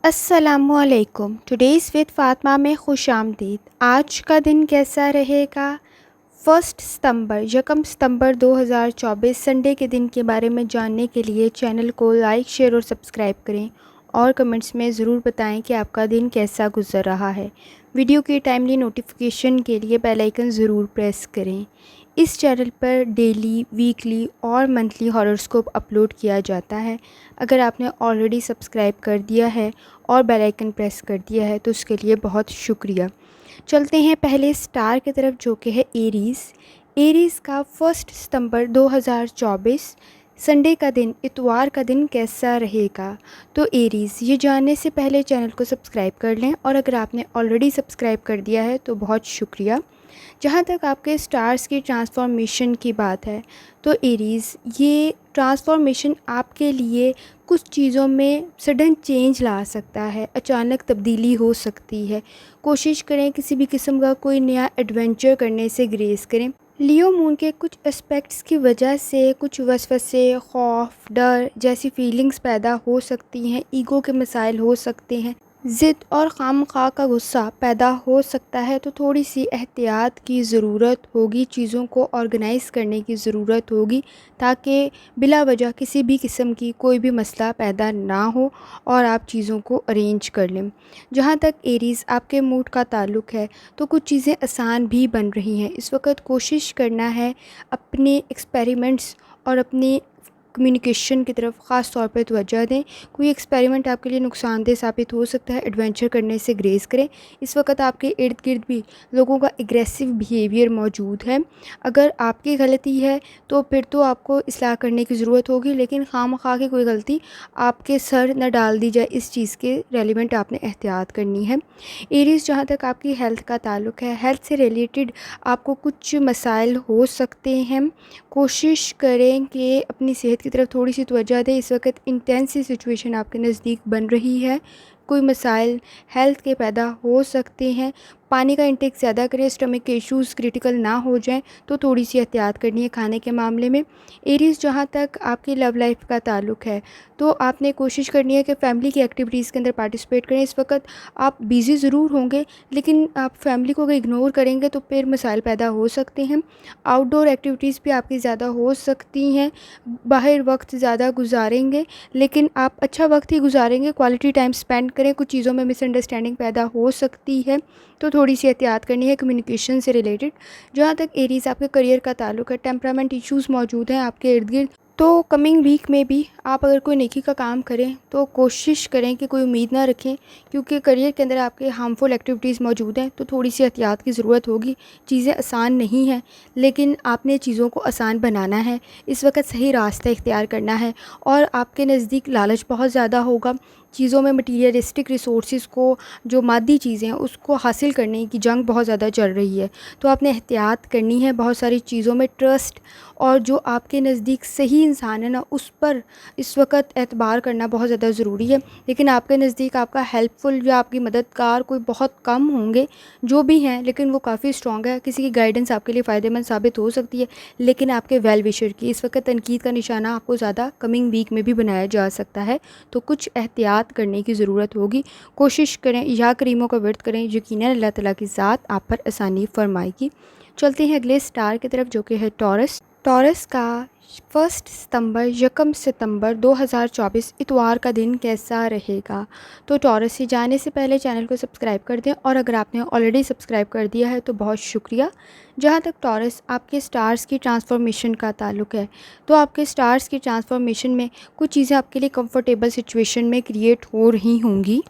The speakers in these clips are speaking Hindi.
अस्सलामुअलैकुम। टुडेज़ विद फ़ातिमा में खुशामदीद। आज का दिन कैसा रहेगा? 1 सितंबर यकम सितंबर 2024 संडे के दिन के बारे में जानने के लिए चैनल को लाइक शेयर और सब्सक्राइब करें और कमेंट्स में ज़रूर बताएं कि आपका दिन कैसा गुजर रहा है। वीडियो की टाइमली नोटिफिकेशन के लिए बेल आइकन ज़रूर प्रेस करें। इस चैनल पर डेली, वीकली और मंथली हॉरोस्कोप अपलोड किया जाता है। अगर आपने ऑलरेडी सब्सक्राइब कर दिया है और बेल आइकन प्रेस कर दिया है तो उसके लिए बहुत शुक्रिया। चलते हैं पहले स्टार की तरफ, जो कि है एरीज़। एरीज़ का 1 सितंबर 2024 संडे का दिन, इतवार का दिन कैसा रहेगा? तो एरीज़, ये जानने से पहले चैनल को सब्सक्राइब कर लें और अगर आपने ऑलरेडी सब्सक्राइब कर दिया है तो बहुत शुक्रिया। जहाँ तक आपके स्टार्स की ट्रांसफॉर्मेशन की बात है तो एरीज़, ये ट्रांसफॉर्मेशन आपके लिए कुछ चीज़ों में सडन चेंज ला सकता है, अचानक तब्दीली हो सकती है। कोशिश करें किसी भी किस्म का कोई नया एडवेंचर करने से ग्रेस करें। लियो मून के कुछ एस्पेक्ट्स की वजह से कुछ वसवसे, खौफ, डर जैसी फीलिंग्स पैदा हो सकती हैं। ईगो के मसाइल हो सकते हैं। ज़िद और खामखा का गुस्सा पैदा हो सकता है, तो थोड़ी सी एहतियात की ज़रूरत होगी। चीज़ों को ऑर्गेनाइज़ करने की ज़रूरत होगी ताकि बिला वजह किसी भी किस्म की कोई भी मसला पैदा ना हो और आप चीज़ों को अरेंज कर लें। जहाँ तक एरीज़ आपके मूड का ताल्लुक़ है तो कुछ चीज़ें आसान भी बन रही हैं। इस वक्त कोशिश करना है अपने एक्सपेरिमेंट्स और अपने कम्युनिकेशन की तरफ ख़ास तौर पे तवज्जो दें। कोई एक्सपेरिमेंट आपके लिए नुकसानदेह साबित हो सकता है, एडवेंचर करने से ग्रेज़ करें। इस वक्त आपके इर्द गिर्द भी लोगों का एग्रेसिव बिहेवियर मौजूद है। अगर आपकी गलती है तो फिर तो आपको इस्लाह करने की ज़रूरत होगी, लेकिन खामखा की कोई गलती आपके सर न डाल दी जाए, इस चीज़ के रेलिवेंट आपने एहतियात करनी है। एरीज़, जहाँ तक आपकी हेल्थ का ताल्लुक़ है, हेल्थ से रिलेटेड आपको कुछ मसाइल हो सकते हैं। कोशिश करें कि अपनी सेहत की तरफ थोड़ी सी तवज्जो दें। इस वक्त इंटेंस सी सिचुएशन आपके नज़दीक बन रही है। कोई मसाइल हेल्थ के पैदा हो सकते हैं। पानी का इंटेक ज़्यादा करें, स्टमक के इश्यूज़ क्रिटिकल ना हो जाएं तो थोड़ी सी एहतियात करनी है खाने के मामले में। एरीज़, जहाँ तक आपकी लव लाइफ का ताल्लुक़ है तो आपने कोशिश करनी है कि फ़ैमिली की एक्टिविटीज़ के अंदर पार्टिसिपेट करें। इस वक्त आप बिज़ी ज़रूर होंगे, लेकिन आप फैमिली को अगर इग्नोर करेंगे तो फिर मसाइल पैदा हो सकते हैं। आउटडोर एक्टिविटीज़ भी आपकी ज़्यादा हो सकती हैं। बाहर वक्त ज़्यादा गुजारेंगे, लेकिन आप अच्छा वक्त ही गुजारेंगे, क्वालिटी टाइम स्पेंड करें। कुछ चीज़ों में मिसअंडरस्टैंडिंग पैदा हो सकती है तो थोड़ी सी एहतियात करनी है कम्युनिकेशन से रिलेटेड। जहाँ तक एरीज़ आपके करियर का ताल्लुक़ है, टेम्परामेंट इश्यूज़ मौजूद हैं आपके इर्द गिर्द, तो कमिंग वीक में भी आप अगर कोई नेकी का काम करें तो कोशिश करें कि कोई उम्मीद ना रखें, क्योंकि करियर के अंदर आपके हार्मफुल एक्टिविटीज़ मौजूद हैं तो थोड़ी सी एहतियात की ज़रूरत होगी। चीज़ें आसान नहीं हैं, लेकिन आपने चीज़ों को आसान बनाना है। इस वक्त सही रास्ता इख्तियार करना है और आपके नज़दीक लालच बहुत ज़्यादा होगा। चीज़ों में मटीरियलिस्टिक रिसोर्सेज़ को, जो मादी चीज़ें हैं उसको हासिल करने की जंग बहुत ज़्यादा चल रही है, तो आपने एहतियात करनी है। बहुत सारी चीज़ों में ट्रस्ट और जो आपके नज़दीक सही इंसान है ना, उस पर इस वक्त एतबार करना बहुत ज़्यादा ज़रूरी है। लेकिन आपके नज़दीक आपका हेल्पफुल या आपकी मददगार कोई बहुत कम होंगे, जो भी हैं लेकिन वो काफ़ी स्ट्रॉन्ग है। किसी की गाइडेंस आपके लिए फ़ायदेमंद साबित हो सकती है, लेकिन आपके वेल विशर की इस वक्त तनकीद का निशाना आपको ज़्यादा कमिंग वीक में भी बनाया जा सकता है, तो कुछ एहतियात करने की ज़रूरत होगी। कोशिश करें या करीमों का व्रत करें, यकीनन अल्लाह ताला की ज़ात आप पर आसानी फरमाएगी। चलते हैं अगले स्टार की तरफ, जो कि है टॉरस। टॉरस का 1 सितंबर यकम सितंबर 2024 इतवार का दिन कैसा रहेगा? तो टॉरस से जाने से पहले चैनल को सब्सक्राइब कर दें और अगर आपने ऑलरेडी सब्सक्राइब कर दिया है तो बहुत शुक्रिया। जहाँ तक टॉरस आपके स्टार्स की ट्रांसफॉर्मेशन का ताल्लुक़ है तो आपके स्टार्स की ट्रांसफॉर्मेशन में कुछ चीज़ें आपके लिए कंफर्टेबल सिचुएशन में क्रिएट हो रही होंगी।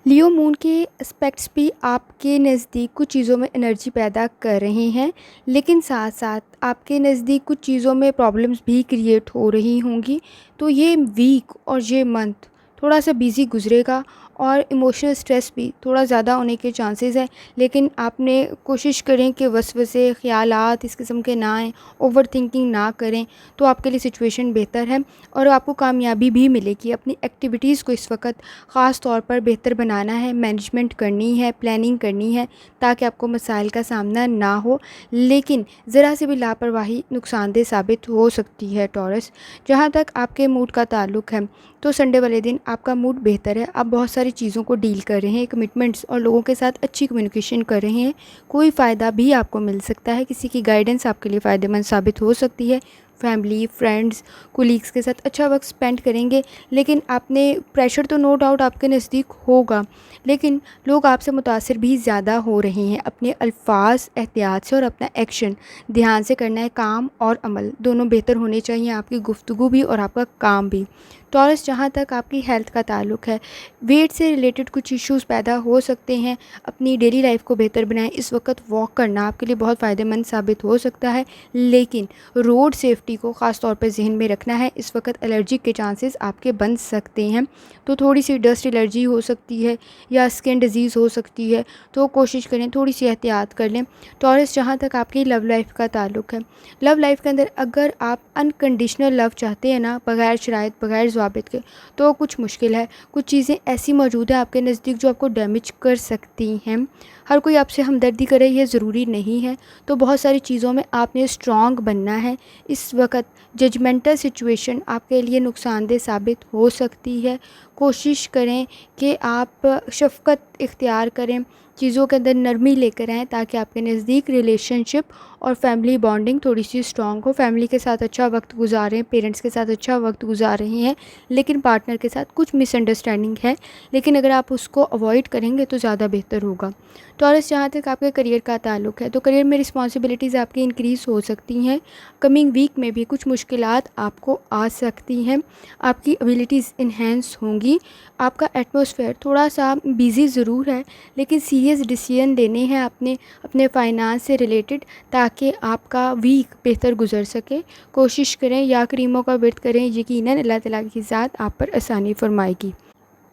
लियो मून के एस्पेक्ट्स भी आपके नज़दीक कुछ चीज़ों में एनर्जी पैदा कर रहे हैं, लेकिन साथ साथ आपके नज़दीक कुछ चीज़ों में प्रॉब्लम्स भी क्रिएट हो रही होंगी। तो ये वीक और ये मंथ थोड़ा सा बिज़ी गुजरेगा और इमोशनल स्ट्रेस भी थोड़ा ज़्यादा होने के चांसेस हैं, लेकिन आपने कोशिश करें कि वसवसे ख़यालात इस किस्म के ना आएँ, ओवर थिंकिंग ना करें, तो आपके लिए सिचुएशन बेहतर है और आपको कामयाबी भी मिलेगी। अपनी एक्टिविटीज़ को इस वक्त ख़ास तौर पर बेहतर बनाना है, मैनेजमेंट करनी है, प्लानिंग करनी है ताकि आपको मसाइल का सामना ना हो, लेकिन ज़रा से भी लापरवाही नुकसानदेह साबित हो सकती है टॉरस। जहाँ तक आपके मूड का ताल्लुक़ है तो संडे वाले दिन आपका मूड बेहतर है, आप बहुत सारी चीज़ों को डील कर रहे हैं, कमिटमेंट्स और लोगों के साथ अच्छी कम्युनिकेशन कर रहे हैं। कोई फ़ायदा भी आपको मिल सकता है, किसी की गाइडेंस आपके लिए फ़ायदेमंद साबित हो सकती है। फैमिली, फ्रेंड्स, कोलीग्स के साथ अच्छा वक्त स्पेंड करेंगे। लेकिन आपने प्रेशर तो नो डाउट आपके नज़दीक होगा, लेकिन लोग आपसे मुतासिर भी ज़्यादा हो रहे हैं। अपने अल्फाज एहतियात से और अपना एक्शन ध्यान से करना है। काम और अमल दोनों बेहतर होने चाहिए, आपकी गुफ्तगू भी और आपका काम भी। टॉरस, जहाँ तक आपकी हेल्थ का ताल्लुक़ है, वेट से रिलेटेड कुछ इश्यूज़ पैदा हो सकते हैं। अपनी डेली लाइफ को बेहतर बनाएं। इस वक्त वॉक करना आपके लिए बहुत फ़ायदेमंद साबित हो सकता है, लेकिन रोड सेफ्टी को ख़ास तौर पर जहन में रखना है। इस वक्त एलर्जी के चांसेस आपके बन सकते हैं, तो थोड़ी सी डस्ट एलर्जी हो सकती है या स्किन डिजीज़ हो सकती है, तो कोशिश करें थोड़ी सी एहतियात कर लें। टॉरस, जहाँ तक आपकी लव लाइफ का ताल्लुक़ है, लव लाइफ के अंदर अगर आप अनकंडीशनल लव चाहते हैं ना, बग़ैर शराइत, बग़ैर ज़वाबित के, तो कुछ मुश्किल है। कुछ चीज़ें ऐसी मौजूद हैं आपके नज़दीक जो आपको डैमेज कर सकती हैं। हर कोई आपसे हमदर्दी करे ये ज़रूरी नहीं है, तो बहुत सारी चीज़ों में आपने स्ट्रॉन्ग बनना है। इस वक्त जजमेंटल सिचुएशन आपके लिए नुकसानदेह साबित हो सकती है। कोशिश करें कि आप शफ़क़त इख्तियार करें, चीज़ों के अंदर नरमी लेकर आएँ, ताकि आपके नज़दीक रिलेशनशिप और फैमिली बॉन्डिंग थोड़ी सी स्ट्रॉन्ग हो। फैमिली के साथ अच्छा वक्त गुजारें, पेरेंट्स के साथ अच्छा वक्त गुजार रहे हैं, लेकिन पार्टनर के साथ कुछ मिसअंडरस्टैंडिंग है, लेकिन अगर आप उसको अवॉइड करेंगे तो ज़्यादा बेहतर होगा। टॉरस, जहाँ तक आपके करियर का ताल्लुक़ है, तो करियर में रिस्पॉन्सिबिलिटीज़ आपकी इंक्रीज़ हो सकती हैं। कमिंग वीक में भी कुछ मुश्किलात आपको आ सकती हैं। आपकी एबिलिटीज़ इन्हेंस होंगी। आपका एटमॉस्फेयर थोड़ा सा बिज़ी ज़रूर है, लेकिन सीरियस डिसीजन लेने हैं आपने अपने फाइनेंस से रिलेटेड, ताकि आपका वीक बेहतर गुजर सके। कोशिश करें या करीमों का व्रत करें, यकीनन अल्लाह ताला की ज़ात आप पर आसानी फरमाएगी।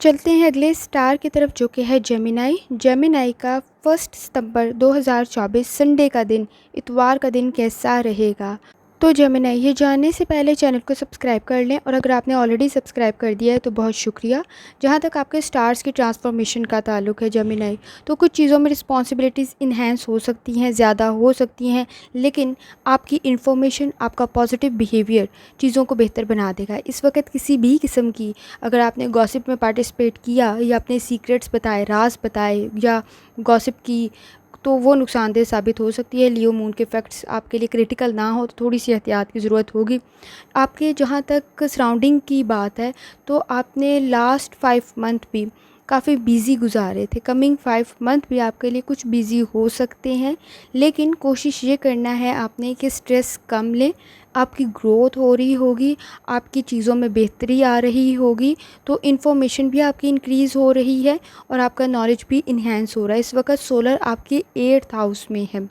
चलते हैं अगले स्टार की तरफ, जो कि है जेमिनाई। जेमिनाई का 1 सितंबर 2024 संडे का दिन, इतवार का दिन कैसा रहेगा? तो जेमिनाई, ये जानने से पहले चैनल को सब्सक्राइब कर लें, और अगर आपने ऑलरेडी सब्सक्राइब कर दिया है तो बहुत शुक्रिया। जहाँ तक आपके स्टार्स की ट्रांसफॉर्मेशन का ताल्लुक़ है जेमिनाई, तो कुछ चीज़ों में रिस्पॉन्सिबिलिटीज़ इन्हेंस हो सकती हैं, ज़्यादा हो सकती हैं, लेकिन आपकी इन्फॉर्मेशन, आपका पॉजिटिव बिहेवियर चीज़ों को बेहतर बना देगा। इस वक्त किसी भी किस्म की अगर आपने गॉसिप में पार्टिसिपेट किया या अपने सीक्रेट्स बताए, राज बताए या गॉसिप की, तो वो नुकसानदेह साबित हो सकती है। लियो मून के फैक्ट्स आपके लिए क्रिटिकल ना हो, तो थोड़ी सी एहतियात की ज़रूरत होगी। आपके जहाँ तक सराउंडिंग की बात है, तो आपने लास्ट 5 मंथ भी काफ़ी बिज़ी गुजारे थे। कमिंग 5 मंथ भी आपके लिए कुछ बिज़ी हो सकते हैं, लेकिन कोशिश ये करना है आपने कि स्ट्रेस कम लें। आपकी ग्रोथ हो रही होगी, आपकी चीज़ों में बेहतरी आ रही होगी, तो इन्फॉर्मेशन भी आपकी इंक्रीज़ हो रही है और आपका नॉलेज भी इन्हेंस हो रहा है। इस वक्त सोलर आपके 8th हाउस में है।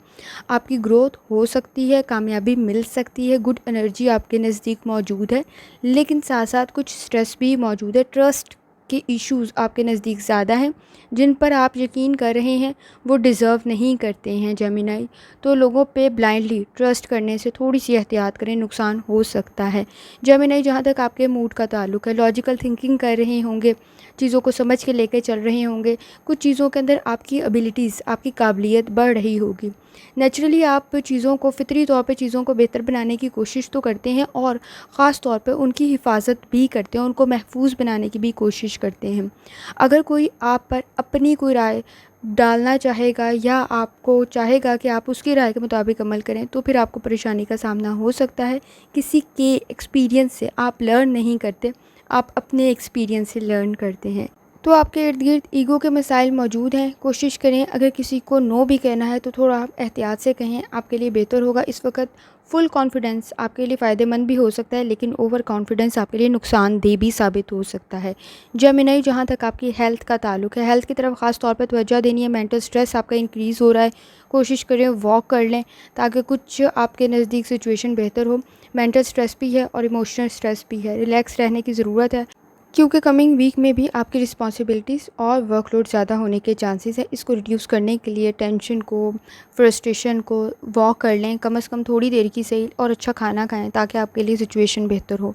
आपकी ग्रोथ हो सकती है, कामयाबी मिल सकती है, गुड एनर्जी आपके नज़दीक मौजूद है, लेकिन साथ साथ कुछ स्ट्रेस भी मौजूद है। ट्रस्ट के इश्यूज़ आपके नज़दीक ज़्यादा हैं, जिन पर आप यकीन कर रहे हैं वो डिज़र्व नहीं करते हैं जेमिनाई, तो लोगों पे ब्लाइंडली ट्रस्ट करने से थोड़ी सी एहतियात करें, नुकसान हो सकता है। जेमिनाई, जहाँ तक आपके मूड का ताल्लुक़ है, लॉजिकल थिंकिंग कर रहे होंगे, चीज़ों को समझ के लेकर चल रहे होंगे, कुछ चीज़ों के अंदर आपकी एबिलिटीज़, आपकी काबिलियत बढ़ रही होगी। नेचुरली आप चीज़ों को, फितरी तौर पे चीज़ों को बेहतर बनाने की कोशिश तो करते हैं, और ख़ास तौर पे उनकी हिफाजत भी करते हैं, उनको महफूज बनाने की भी कोशिश करते हैं। अगर कोई आप पर अपनी कोई राय डालना चाहेगा या आपको चाहेगा कि आप उसकी राय के मुताबिक अमल करें, तो फिर आपको परेशानी का सामना हो सकता है। किसी के एक्सपीरियंस से आप लर्न नहीं करते, आप अपने एक्सपीरियंस से लर्न करते हैं। तो आपके इर्द गिर्द ईगो के मसाइल मौजूद हैं। कोशिश करें अगर किसी को नो भी कहना है तो थोड़ा आप एहतियात से कहें, आपके लिए बेहतर होगा। इस वक्त फुल कॉन्फिडेंस आपके लिए फ़ायदेमंद भी हो सकता है, लेकिन ओवर कॉन्फिडेंस आपके लिए नुकसानदेह भी साबित हो सकता है। जेमिनाई, जहाँ तक आपकी हेल्थ का ताल्लुक़ है, हेल्थ की तरफ ख़ास तौर पर तवज्जो देनी है। मेंटल स्ट्रेस आपका इंक्रीज़ हो रहा है, कोशिश करें वॉक कर लें, ताकि कुछ आपके नज़दीक सिचुएशन बेहतर हो। मेंटल स्ट्रेस भी है और इमोशनल स्ट्रेस भी है, रिलैक्स रहने की ज़रूरत है, क्योंकि कमिंग वीक में भी आपकी रिस्पॉन्सिबिलिटीज़ और वर्कलोड ज़्यादा होने के चांसेस है। इसको रिड्यूस करने के लिए टेंशन को, फ्रस्ट्रेशन को, वॉक कर लें, कम से कम थोड़ी देर की सही, और अच्छा खाना खाएं, ताकि आपके लिए सिचुएशन बेहतर हो।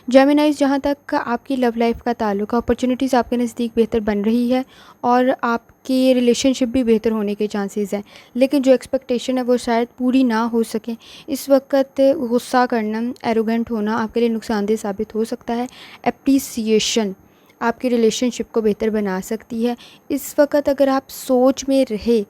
जेमिनाइज़, जहाँ तक आपकी लव लाइफ का ताल्लुक है, अपॉर्चुनिटीज़ आपके नज़दीक बेहतर बन रही है, और आप आपकी रिलेशनशिप भी बेहतर होने के चांसेस हैं, लेकिन जो एक्सपेक्टेशन है वो शायद पूरी ना हो सके। इस वक्त गुस्सा करना, एरोगेंट होना आपके लिए नुकसानदेह साबित हो सकता है। एप्रिसिएशन आपकी रिलेशनशिप को बेहतर बना सकती है। इस वक्त अगर आप सोच में रहे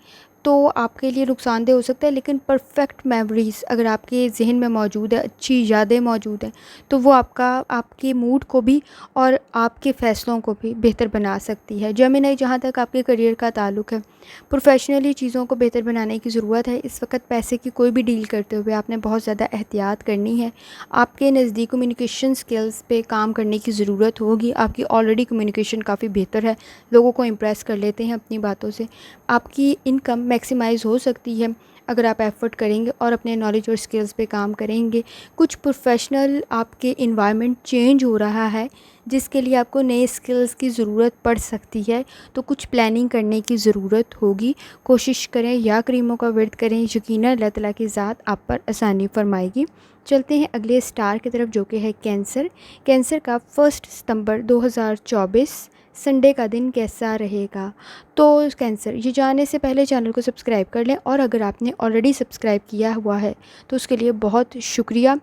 तो आपके लिए नुकसानदेह हो सकता है, लेकिन परफेक्ट मेमोरीज़ अगर आपके ज़हन में मौजूद है, अच्छी यादें मौजूद हैं, तो वो आपके मूड को भी और आपके फ़ैसलों को भी बेहतर बना सकती है। जेमिनी, जहाँ तक आपके करियर का ताल्लुक़ है, प्रोफेशनली चीज़ों को बेहतर बनाने की ज़रूरत है। इस वक्त पैसे की कोई भी डील करते हुए आपने बहुत ज़्यादा एहतियात करनी है। आपके नज़दीक कम्युनिकेशन स्किल्स पे काम करने की ज़रूरत होगी। आपकी ऑलरेडी कम्युनिकेशन काफ़ी बेहतर है, लोगों को इम्प्रेस कर लेते हैं अपनी बातों से। आपकी इनकम मैक्सिमाइज़ हो सकती है अगर आप एफ़र्ट करेंगे और अपने नॉलेज और स्किल्स पे काम करेंगे। कुछ प्रोफेशनल आपके इन्वायरमेंट चेंज हो रहा है, जिसके लिए आपको नए स्किल्स की ज़रूरत पड़ सकती है, तो कुछ प्लानिंग करने की ज़रूरत होगी। कोशिश करें या करीमों का वर्द करें, यकीनन अल्लाह ताला की ज़ात आप पर आसानी फरमाएगी। चलते हैं अगले स्टार की तरफ, जो कि है कैंसर। कैंसर का 1 सितंबर 2024 संडे का दिन कैसा रहेगा? तो कैंसर, ये जानने से पहले चैनल को सब्सक्राइब कर लें, और अगर आपने ऑलरेडी सब्सक्राइब किया हुआ है तो उसके लिए बहुत शुक्रिया।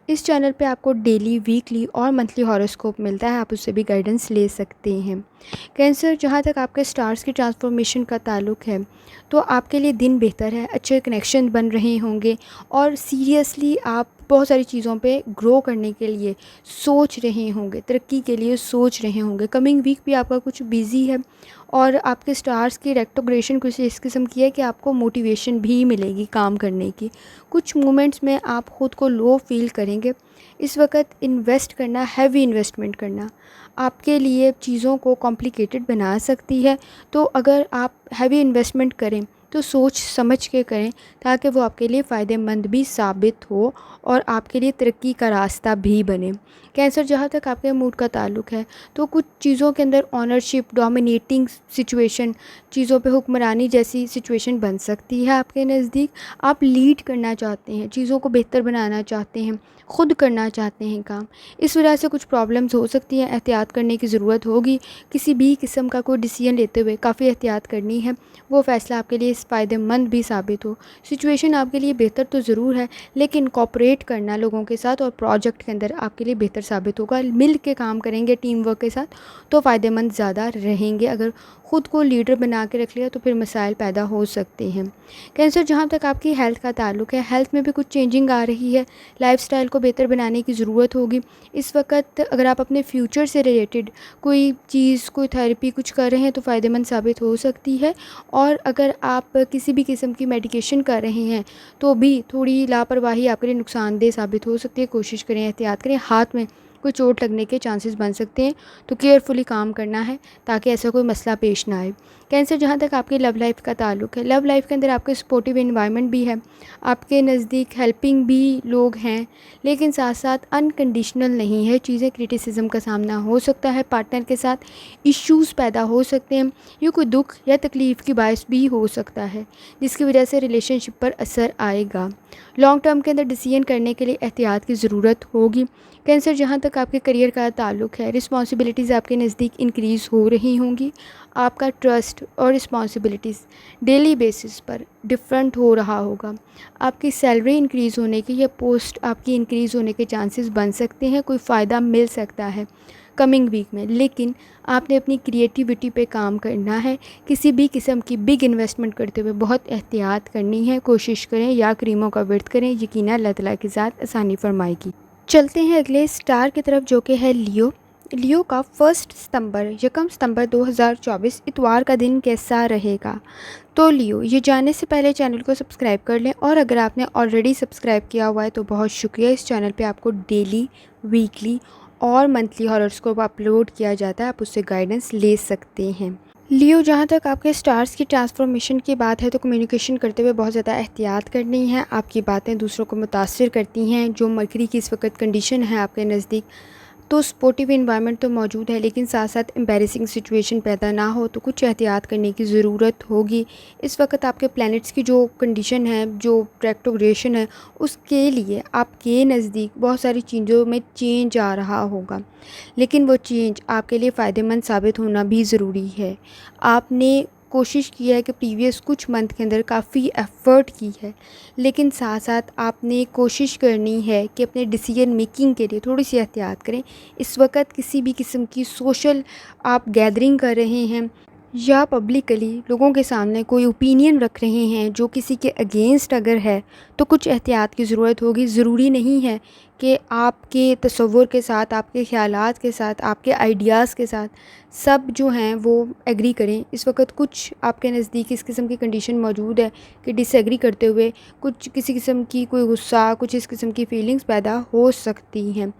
इस चैनल पे आपको डेली, वीकली और मंथली हॉरोस्कोप मिलता है, आप उससे भी गाइडेंस ले सकते हैं। कैंसर, जहाँ तक आपके स्टार्स की ट्रांसफॉर्मेशन का ताल्लुक़ है, तो आपके लिए दिन बेहतर है, अच्छे कनेक्शन बन रहे होंगे और सीरियसली आप बहुत सारी चीज़ों पे ग्रो करने के लिए सोच रहे होंगे, तरक्की के लिए सोच रहे होंगे। कमिंग वीक भी आपका कुछ बिज़ी है, और आपके स्टार्स की रेट्रोग्रेशन कुछ इस किस्म की है कि आपको मोटिवेशन भी मिलेगी काम करने की। कुछ मोमेंट्स में आप ख़ुद को लो फील करेंगे। इस वक्त इन्वेस्ट करना, हैवी इन्वेस्टमेंट करना आपके लिए चीज़ों को कॉम्प्लिकेटेड बना सकती है। तो अगर आप हैवी इन्वेस्टमेंट करें तो सोच समझ के करें, ताकि वो आपके लिए फ़ायदेमंद भी साबित हो और आपके लिए तरक्की का रास्ता भी बने। कैंसर, जहाँ तक आपके मूड का ताल्लुक़ है, तो कुछ चीज़ों के अंदर ऑनरशिप, डोमिनेटिंग सिचुएशन, चीज़ों पे हुक्मरानी जैसी सिचुएशन बन सकती है आपके नज़दीक। आप लीड करना चाहते हैं, चीज़ों को बेहतर बनाना चाहते हैं, ख़ुद करना चाहते हैं काम। इस वजह से कुछ प्रॉब्लम्स हो सकती हैं, एहतियात करने की ज़रूरत होगी। किसी भी किस्म का कोई डिसीजन लेते हुए काफ़ी एहतियात करनी है, वो फ़ैसला आपके लिए फ़ायदेमंद भी साबित हो। सिचुएशन आपके लिए बेहतर तो ज़रूर है, लेकिन कोऑपरेट करना लोगों के साथ और प्रोजेक्ट के अंदर आपके लिए बेहतर साबित होगा। मिल के काम करेंगे टीम वर्क के साथ तो फ़ायदेमंद ज़्यादा रहेंगे। अगर ख़ुद को लीडर बना के रख लिया तो फिर मसाइल पैदा हो सकते हैं। कैंसर, जहाँ तक आपकी हेल्थ का ताल्लुक़ है, हेल्थ में भी कुछ चेंजिंग आ रही है। लाइफ़स्टाइल को बेहतर बनाने की ज़रूरत होगी। इस वक्त अगर आप अपने फ्यूचर से रिलेटेड कोई चीज़, कोई थेरेपी कुछ कर रहे हैं तो फ़ायदेमंद साबित हो सकती है। और अगर आप किसी भी किस्म की मेडिकेशन कर रहे हैं तो भी थोड़ी लापरवाही आपके लिए नुकसानदेह साबित हो सकती है। कोशिश करें, एहतियात करें। हाथ में कोई चोट लगने के चांसेस बन सकते हैं, तो केयरफुली काम करना है ताकि ऐसा कोई मसला पेश ना आए। कैंसर, जहाँ तक आपकी लव लाइफ का ताल्लुक़ है, लव लाइफ के अंदर आपके सपोर्टिव एनवायरनमेंट भी है, आपके नज़दीक हेल्पिंग भी लोग हैं, लेकिन साथ साथ अनकंडीशनल नहीं है चीज़ें। क्रिटिसिज्म का सामना हो सकता है, पार्टनर के साथ इश्यूज़ पैदा हो सकते हैं, ये कोई दुख या तकलीफ़ की बायस भी हो सकता है, जिसकी वजह से रिलेशनशिप पर असर आएगा। लॉन्ग टर्म के अंदर डिसीजन करने के लिए एहतियात की ज़रूरत होगी। कैंसर, जहाँ तक आपके करियर का ताल्लुक़ है, रिस्पॉन्सिबिलिटीज़ आपके नज़दीक इंक्रीज़ हो रही होंगी। आपका ट्रस्ट और रिस्पॉन्सिबिलिटीज़ डेली बेसिस पर डिफरेंट हो रहा होगा। आपकी सैलरी इंक्रीज़ होने की या पोस्ट आपकी इंक्रीज़ होने के चांसेस बन सकते हैं, कोई फ़ायदा मिल सकता है कमिंग वीक में, लेकिन आपने अपनी क्रिएटिविटी पे काम करना है। किसी भी किस्म की बिग इन्वेस्टमेंट करते हुए बहुत एहतियात करनी है। कोशिश करें या करीमों का वर्द करें, यकीनन अल्लाह ताला की ज़ात आसानी फरमाएगी। चलते हैं अगले स्टार की तरफ, जो कि है लियो। लियो का 1 सितंबर 2024 इतवार का दिन कैसा रहेगा? तो लियो, ये जानने से पहले चैनल को सब्सक्राइब कर लें, और अगर आपने ऑलरेडी सब्सक्राइब किया हुआ है तो बहुत शुक्रिया। इस चैनल पे आपको डेली, वीकली और मंथली हॉरोस्कोप अपलोड किया जाता है, आप उससे गाइडेंस ले सकते हैं। लियो, जहाँ तक आपके स्टार्स की ट्रांसफॉर्मेशन की बात है, तो कम्युनिकेशन करते हुए बहुत ज़्यादा एहतियात करनी है। आपकी बातें दूसरों को मुतासिर करती हैं। जो मरकरी की इस वक्त कंडीशन है आपके नज़दीक, तो सपोर्टिव इन्वायरमेंट तो मौजूद है, लेकिन साथ साथ एम्बैरेसिंग सिचुएशन पैदा ना हो, तो कुछ एहतियात करने की ज़रूरत होगी। इस वक्त आपके प्लैनेट्स की जो कंडीशन है, जो रेट्रोग्रेशन है, उसके लिए आपके नज़दीक बहुत सारी चीज़ों में चेंज आ रहा होगा, लेकिन वो चेंज आपके लिए फ़ायदेमंद साबित होना भी ज़रूरी है। आपने कोशिश की है कि प्रीवियस कुछ मंथ के अंदर काफ़ी एफ़र्ट की है, लेकिन साथ साथ आपने कोशिश करनी है कि अपने डिसीजन मेकिंग के लिए थोड़ी सी एहतियात करें। इस वक्त किसी भी किस्म की सोशल आप गैदरिंग कर रहे हैं या पब्लिकली लोगों के सामने कोई ओपिनियन रख रहे हैं जो किसी के अगेंस्ट अगर है, तो कुछ एहतियात की ज़रूरत होगी। ज़रूरी नहीं है कि आपके तसव्वुर के साथ, आपके ख़यालात के साथ, आपके आइडियाज़ के साथ सब जो हैं वो एग्री करें। इस वक्त कुछ आपके नज़दीक इस किस्म की कंडीशन मौजूद है कि डिसएग्री करते हुए कुछ किसी किस्म की कोई गुस्सा, कुछ इस किस्म की फ़ीलिंग्स पैदा हो सकती हैं।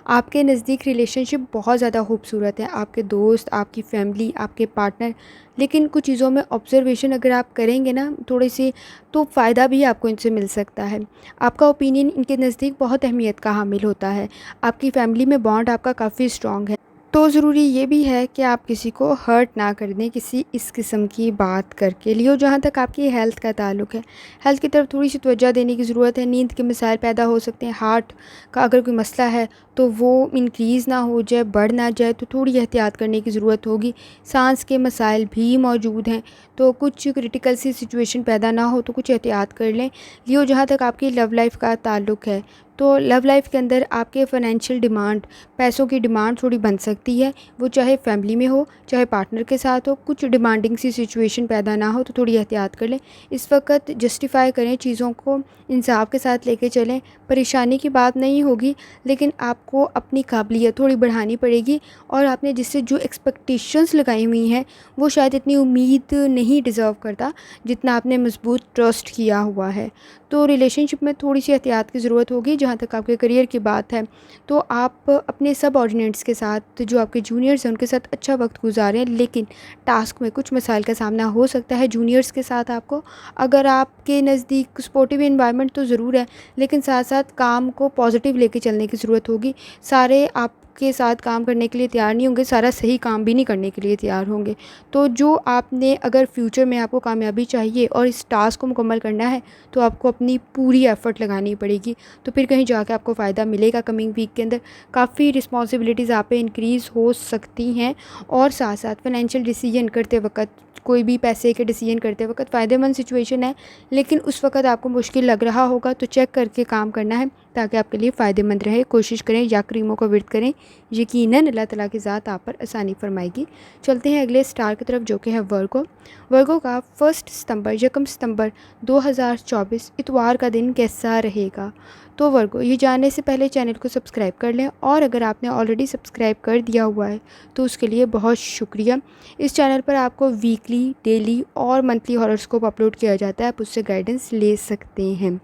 आपके नज़दीक रिलेशनशिप बहुत ज़्यादा खूबसूरत है, आपके दोस्त, आपकी फ़ैमिली, आपके पार्टनर, लेकिन कुछ चीज़ों में ऑब्ज़र्वेशन अगर आप करेंगे ना थोड़ी सी, तो फ़ायदा भी आपको इनसे मिल सकता है। आपका ओपिनियन इनके नज़दीक बहुत अहमियत का हामिल होता है। आपकी फ़ैमिली में बॉन्ड आपका काफ़ी स्ट्रॉन्ग है। तो ज़रूरी ये भी है कि आप किसी को हर्ट ना कर दें किसी इस किस्म की बात करके। लियो, जहाँ तक आपकी हेल्थ का ताल्लुक़ है, हेल्थ की तरफ थोड़ी सी तवज्जो देने की ज़रूरत है। नींद के मसाइल पैदा हो सकते हैं। हार्ट का अगर कोई मसला है तो वो इंक्रीज़ ना हो जाए, बढ़ ना जाए, तो थोड़ी एहतियात करने की ज़रूरत होगी। सांस के मसाइल भी मौजूद हैं, तो कुछ क्रिटिकल सी सिचुएशन पैदा ना हो तो कुछ एहतियात कर लें। लियो, जहाँ तक आपकी लव लाइफ़ का ताल्लुक़ है, तो लव लाइफ़ के अंदर आपके फ़ाइनेंशियल डिमांड, पैसों की डिमांड थोड़ी बन सकती है। वो चाहे फैमिली में हो, चाहे पार्टनर के साथ हो, कुछ डिमांडिंग सी सिचुएशन पैदा ना हो तो थोड़ी एहतियात कर लें। इस वक्त जस्टिफ़ाई करें चीज़ों को, इंसाफ के साथ लेके चलें। परेशानी की बात नहीं होगी, लेकिन आपको अपनी काबिलियत थोड़ी बढ़ानी पड़ेगी और आपने जिससे जो एक्सपेक्टेशंस लगाई हुई हैं वो शायद इतनी उम्मीद नहीं डिज़र्व करता जितना आपने मजबूत ट्रस्ट किया हुआ है। तो रिलेशनशिप में थोड़ी सी एहतियात की ज़रूरत होगी। जहाँ तक आपके करियर की बात है, तो आप अपने सबऑर्डिनेट्स के साथ, जो आपके जूनियर्स हैं, उनके साथ अच्छा वक्त गुजारें, लेकिन टास्क में कुछ मसाइल का सामना हो सकता है जूनियर्स के साथ आपको। अगर आपके नज़दीक सपोर्टिव एनवायरनमेंट तो ज़रूर है, लेकिन साथ साथ काम को पॉजिटिव लेके चलने की ज़रूरत होगी। सारे आपके साथ काम करने के लिए तैयार नहीं होंगे, सारा सही काम भी नहीं करने के लिए तैयार होंगे। तो जो आपने अगर फ्यूचर में आपको कामयाबी चाहिए और इस टास्क को मुकम्मल करना है, तो आपको अपनी पूरी एफ़र्ट लगानी पड़ेगी। तो फिर कहीं जाके आपको फ़ायदा मिलेगा। कमिंग वीक के अंदर काफ़ी रिस्पॉन्सिबिलिटीज़ आप पे इंक्रीज़ हो सकती हैं, और साथ साथ फाइनेंशियल डिसीजन करते वक्त, कोई भी पैसे के डिसीजन करते वक्त फ़ायदेमंद सिचुएशन है, लेकिन उस वक्त आपको मुश्किल लग रहा होगा, तो चेक करके काम करना है ताकि आपके लिए फ़ायदेमंद रहे। कोशिश करें या करीमों को विर्द करें, यकीनन अल्लाह ताला की ज़ात आप पर आसानी फरमाएगी। चलते हैं अगले स्टार की तरफ, जो कि है वर्गो। वर्गो का 1 सितंबर यकम सितंबर 2024 इतवार का दिन कैसा रहेगा। तो वर्गो, ये जानने से पहले चैनल को सब्सक्राइब कर लें, और अगर आपने ऑलरेडी सब्सक्राइब कर दिया हुआ है तो उसके लिए बहुत शुक्रिया। इस चैनल पर आपको वीकली, डेली और मंथली हॉरोस्कोप अपलोड किया जाता है, आप उससे गाइडेंस ले सकते हैं।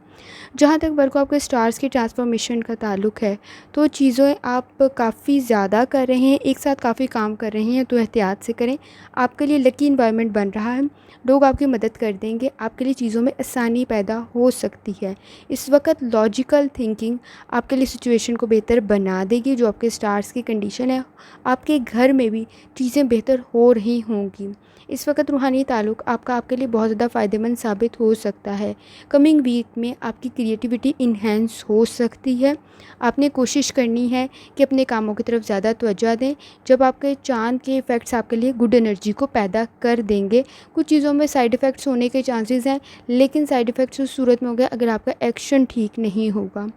जहाँ तक वर्गो आपके स्टार्स की ट्रांसफॉर्मेशन का ताल्लुक़ है, तो चीज़ें आप काफ़ी ज़्यादा कर रहे हैं, एक साथ काफ़ी काम कर रहे हैं, तो एहतियात से करें। आपके लिए लकी इन्वायरमेंट बन रहा है, लोग आपकी मदद कर देंगे, आपके लिए चीज़ों में आसानी पैदा हो सकती है। इस वक्त लॉजिकल थिंकिंग आपके लिए सिचुएशन को बेहतर बना देगी। जो आपके स्टार्स की कंडीशन है, आपके घर में भी चीज़ें बेहतर हो रही होंगी। इस वक्त रूहानी ताल्लुक़ आपका आपके लिए बहुत ज़्यादा फ़ायदेमंद साबित हो सकता है। कमिंग वीक में आपकी क्रिएटिविटी इन्हेंस हो सकती है। आपने कोशिश करनी है कि अपने कामों की तरफ ज़्यादा तवज्जो दें। जब आपके चाँद के इफ़ेक्ट्स आपके लिए गुड एनर्जी को पैदा कर देंगे। कुछ चीज़ों में साइड इफ़ेक्ट्स होने के चांसेस हैं, लेकिन साइड इफ़ेक्ट्स उस सूरत में होंगे अगर आपका एक्शन ठीक नहीं होगा,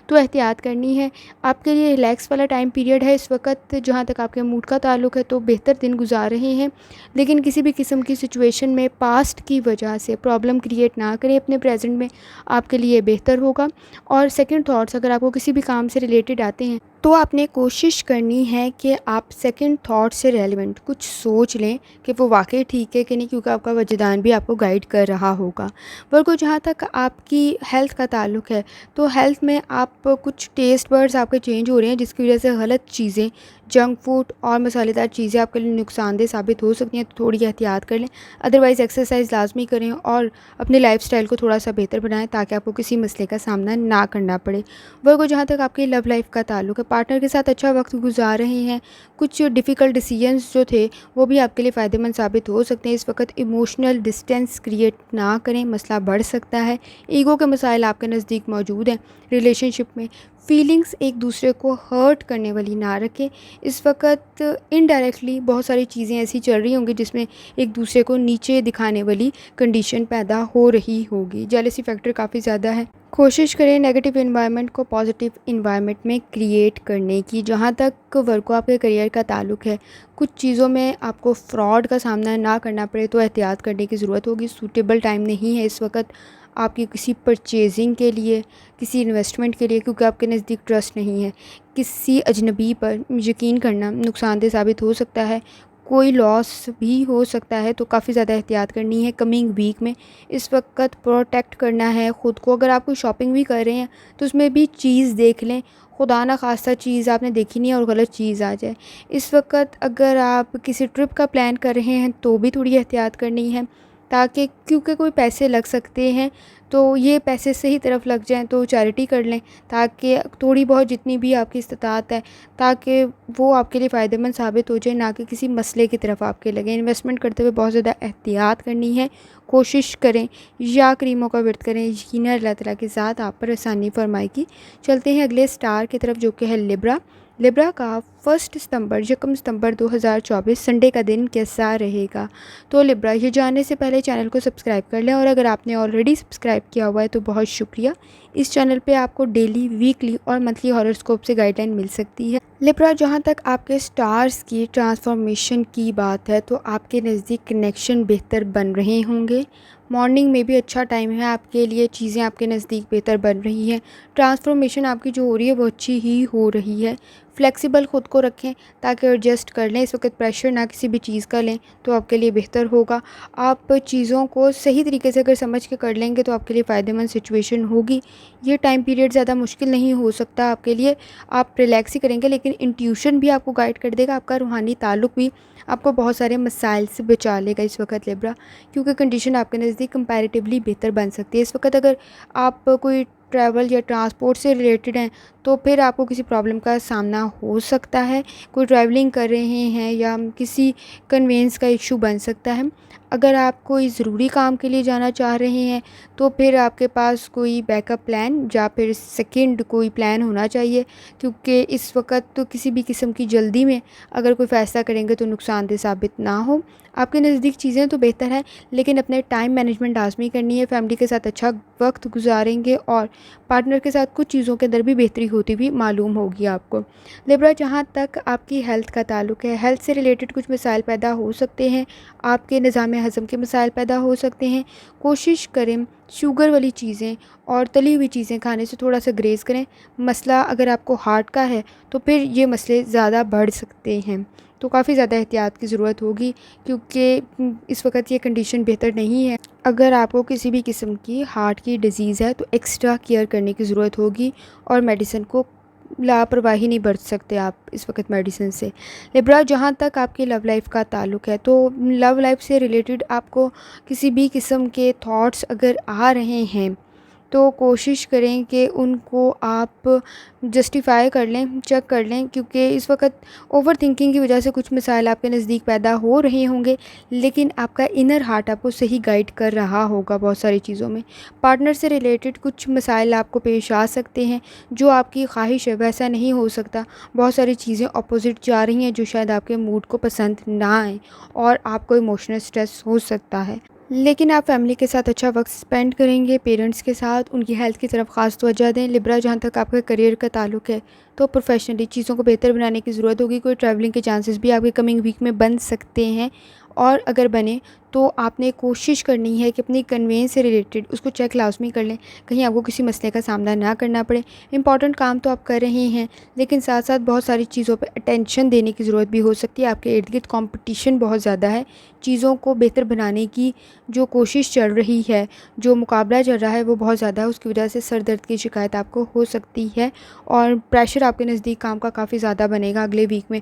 तो एहतियात करनी है। आपके लिए रिलैक्स वाला टाइम पीरियड है इस वक्त। जहाँ तक आपके मूड का ताल्लुक़ है, तो बेहतर दिन गुजार रहे हैं, लेकिन किसी भी किस्म की सिचुएशन में पास्ट की वजह से प्रॉब्लम क्रिएट ना करें अपने प्रेजेंट में, आपके लिए बेहतर होगा। और सेकंड थॉट्स अगर आपको किसी भी काम से रिलेटेड आते हैं, तो आपने कोशिश करनी है कि आप सेकंड थॉट से रेलेवेंट कुछ सोच लें कि वो वाकई ठीक है कि नहीं, क्योंकि आपका वजदान भी आपको गाइड कर रहा होगा। वर्गो, जहाँ तक आपकी हेल्थ का ताल्लुक़ है, तो हेल्थ में आप कुछ टेस्ट बर्ड्स आपके चेंज हो रहे हैं, जिसकी वजह से गलत चीज़ें, जंक फूड और मसालेदार चीज़ें आपके लिए नुकसानदेह साबित हो सकती हैं, तो थोड़ी एहतियात कर लें। अदरवाइज़ एक्सरसाइज लाजमी करें और अपने लाइफस्टाइल को थोड़ा सा बेहतर बनाएं ताकि आपको किसी मसले का सामना ना करना पड़े। वर्गो, जहाँ तक आपकी लव लाइफ का ताल्लुक़ है, पार्टनर के साथ अच्छा वक्त गुजार रहे हैं। कुछ डिफ़िकल्ट डिसीजंस जो थे वो भी आपके लिए फ़ायदेमंद साबित हो सकते हैं। इस वक्त इमोशनल डिस्टेंस क्रिएट ना करें, मसला बढ़ सकता है। ईगो के मसाइल आपके नज़दीक मौजूद हैं। रिलेशनशिप में फीलिंग्स एक दूसरे को हर्ट करने वाली ना रखें। इस वक्त इनडायरेक्टली बहुत सारी चीज़ें ऐसी चल रही होंगी जिसमें एक दूसरे को नीचे दिखाने वाली कंडीशन पैदा हो रही होगी। जेलसी फैक्टर काफ़ी ज़्यादा है। कोशिश करें नेगेटिव एनवायरनमेंट को पॉजिटिव एनवायरनमेंट में क्रिएट करने की। जहाँ तक वर्क को आपके करियर का ताल्लुक है, कुछ चीज़ों में आपको फ्रॉड का सामना ना करना पड़े तो एहतियात करने की ज़रूरत होगी। सूटेबल टाइम नहीं है इस वक्त आपकी किसी परचेजिंग के लिए, किसी इन्वेस्टमेंट के लिए, क्योंकि आपके नज़दीक ट्रस्ट नहीं है। किसी अजनबी पर यकीन करना नुकसानदेह साबित हो सकता है, कोई लॉस भी हो सकता है, तो काफ़ी ज़्यादा एहतियात करनी है। कमिंग वीक में इस वक्त प्रोटेक्ट करना है ख़ुद को। अगर आप कोई शॉपिंग भी कर रहे हैं तो उसमें भी चीज़ देख लें, खुदा ना खास्ता चीज़ आपने देखी नहीं और गलत चीज़ आ जाए। इस वक्त अगर आप किसी ट्रिप का प्लान कर रहे हैं तो भी थोड़ी एहतियात करनी है, ताकि क्योंकि कोई पैसे लग सकते हैं तो ये पैसे सही तरफ लग जाएं तो चैरिटी कर लें, ताकि थोड़ी बहुत जितनी भी आपकी इस्तात है, ताकि वो आपके लिए फ़ायदेमंद साबित हो जाए, ना कि किसी मसले की तरफ आपके लगे। इन्वेस्टमेंट करते हुए बहुत ज़्यादा एहतियात करनी है। कोशिश करें या करीमों का व्रत करें, यकीनन अल्लाह ताला के साथ आप पर आसानी फरमाएगी। चलते हैं अगले स्टार की तरफ, जो कि है लिब्रा। लिब्रा का 1 सितंबर यकम सितंबर 2024 संडे का दिन कैसा रहेगा? तो लिब्रा, ये जानने से पहले चैनल को सब्सक्राइब कर लें, और अगर आपने ऑलरेडी सब्सक्राइब किया हुआ है तो बहुत शुक्रिया। इस चैनल पे आपको डेली, वीकली और मंथली हॉरोस्कोप से गाइडलाइन मिल सकती है। लिब्रा, जहाँ तक आपके स्टार्स की ट्रांसफॉर्मेशन की बात है तो आपके नज़दीक कनेक्शन बेहतर बन रहे होंगे। मॉर्निंग में भी अच्छा टाइम है आपके लिए, चीज़ें आपके नज़दीक बेहतर बन रही हैं। ट्रांसफॉर्मेशन आपकी जो हो रही है वो अच्छी ही हो रही है। फ्लेक्सिबल ख़ुद को रखें ताकि एडजस्ट कर लें। इस वक्त प्रेशर ना किसी भी चीज़ का लें तो आपके लिए बेहतर होगा। आप चीज़ों को सही तरीके से अगर समझ के कर लेंगे तो आपके लिए फ़ायदेमंद सिचुएशन होगी। ये टाइम पीरियड ज़्यादा मुश्किल नहीं हो सकता आपके लिए, आप रिलैक्स ही करेंगे, लेकिन इंट्यूशन भी आपको गाइड कर देगा। आपका रूहानी ताल्लुक भी आपको बहुत सारे मसाइल से बचा लेगा इस वक्त लिब्रा, क्योंकि कंडीशन आपके नज़दीक कंपैरेटिवली बेहतर बन सकती है। इस वक्त अगर आप कोई ट्रैवल या ट्रांसपोर्ट से रिलेटेड हैं तो फिर आपको किसी प्रॉब्लम का सामना हो सकता है। कोई ट्रैवलिंग कर रहे हैं या किसी कन्वेंस का इशू बन सकता है। अगर आप कोई ज़रूरी काम के लिए जाना चाह रहे हैं तो फिर आपके पास कोई बैकअप प्लान या फिर सेकंड कोई प्लान होना चाहिए, क्योंकि इस वक्त तो किसी भी किस्म की जल्दी में अगर कोई फ़ैसला करेंगे तो नुकसानदेह साबित ना हो। आपके नज़दीक चीज़ें तो बेहतर हैं, लेकिन अपने टाइम मैनेजमेंट लाज़मी करनी है। फैमिली के साथ अच्छा वक्त गुजारेंगे और पार्टनर के साथ कुछ चीज़ों के अंदर भी बेहतरी होती हुई मालूम होगी आपको। लिब्रा, जहाँ तक आपकी हेल्थ का ताल्लुक है, हेल्थ से रिलेटेड कुछ मसाइल पैदा हो सकते हैं। आपके निज़ाम हज़म के मसाइल पैदा हो सकते हैं। कोशिश करें शुगर वाली चीज़ें और तली हुई चीज़ें खाने से थोड़ा सा ग्रेज़ करें। मसला अगर आपको हार्ट का है तो फिर ये मसले ज़्यादा बढ़ सकते हैं, तो काफ़ी ज़्यादा एहतियात की ज़रूरत होगी, क्योंकि इस वक्त ये कंडीशन बेहतर नहीं है। अगर आपको किसी भी किस्म की हार्ट की डिज़ीज़ है तो एक्स्ट्रा केयर करने की ज़रूरत होगी, और मेडिसिन को लापरवाही नहीं बरत सकते आप इस वक्त मेडिसिन से। लिब्रा, जहाँ तक आपकी लव लाइफ का ताल्लुक है तो लव लाइफ से रिलेटेड आपको किसी भी किस्म के थॉट्स अगर आ रहे हैं तो कोशिश करें कि उनको आप जस्टिफ़ाई कर लें, चेक कर लें, क्योंकि इस वक्त ओवर थिंकिंग की वजह से कुछ मसाइल आपके नज़दीक पैदा हो रहे होंगे, लेकिन आपका इनर हार्ट आपको सही गाइड कर रहा होगा बहुत सारी चीज़ों में। पार्टनर से रिलेटेड कुछ मसाइल आपको पेश आ सकते हैं, जो आपकी ख्वाहिश है वैसा नहीं हो सकता। बहुत सारी चीज़ें अपोजिट जा रही हैं जो शायद आपके मूड को पसंद ना आए, और आपको इमोशनल स्ट्रेस हो सकता है। लेकिन आप फैमिली के साथ अच्छा वक्त स्पेंड करेंगे, पेरेंट्स के साथ, उनकी हेल्थ की तरफ ख़ास तवज्जो दें। लिब्रा, जहाँ तक आपके करियर का ताल्लुक है तो प्रोफेशनली चीज़ों को बेहतर बनाने की ज़रूरत होगी। कोई ट्रैवलिंग के चांसेस भी आपके कमिंग वीक में बन सकते हैं, और अगर बने तो आपने कोशिश करनी है कि अपनी कन्वेंस से रिलेटेड उसको चेक लाजमी कर लें, कहीं आपको किसी मसले का सामना ना करना पड़े। इंपॉर्टेंट काम तो आप कर रहे हैं, लेकिन साथ साथ बहुत सारी चीज़ों पे अटेंशन देने की ज़रूरत भी हो सकती है। आपके इर्द गिर्द कॉम्पिटिशन बहुत ज़्यादा है। चीज़ों को बेहतर बनाने की जो कोशिश चल रही है, जो मुकाबला चल रहा है वो बहुत ज़्यादा है। उसकी वजह से सर दर्द की शिकायत आपको हो सकती है, और प्रेशर आपके नज़दीक काम का काफ़ी ज़्यादा बनेगा अगले वीक में।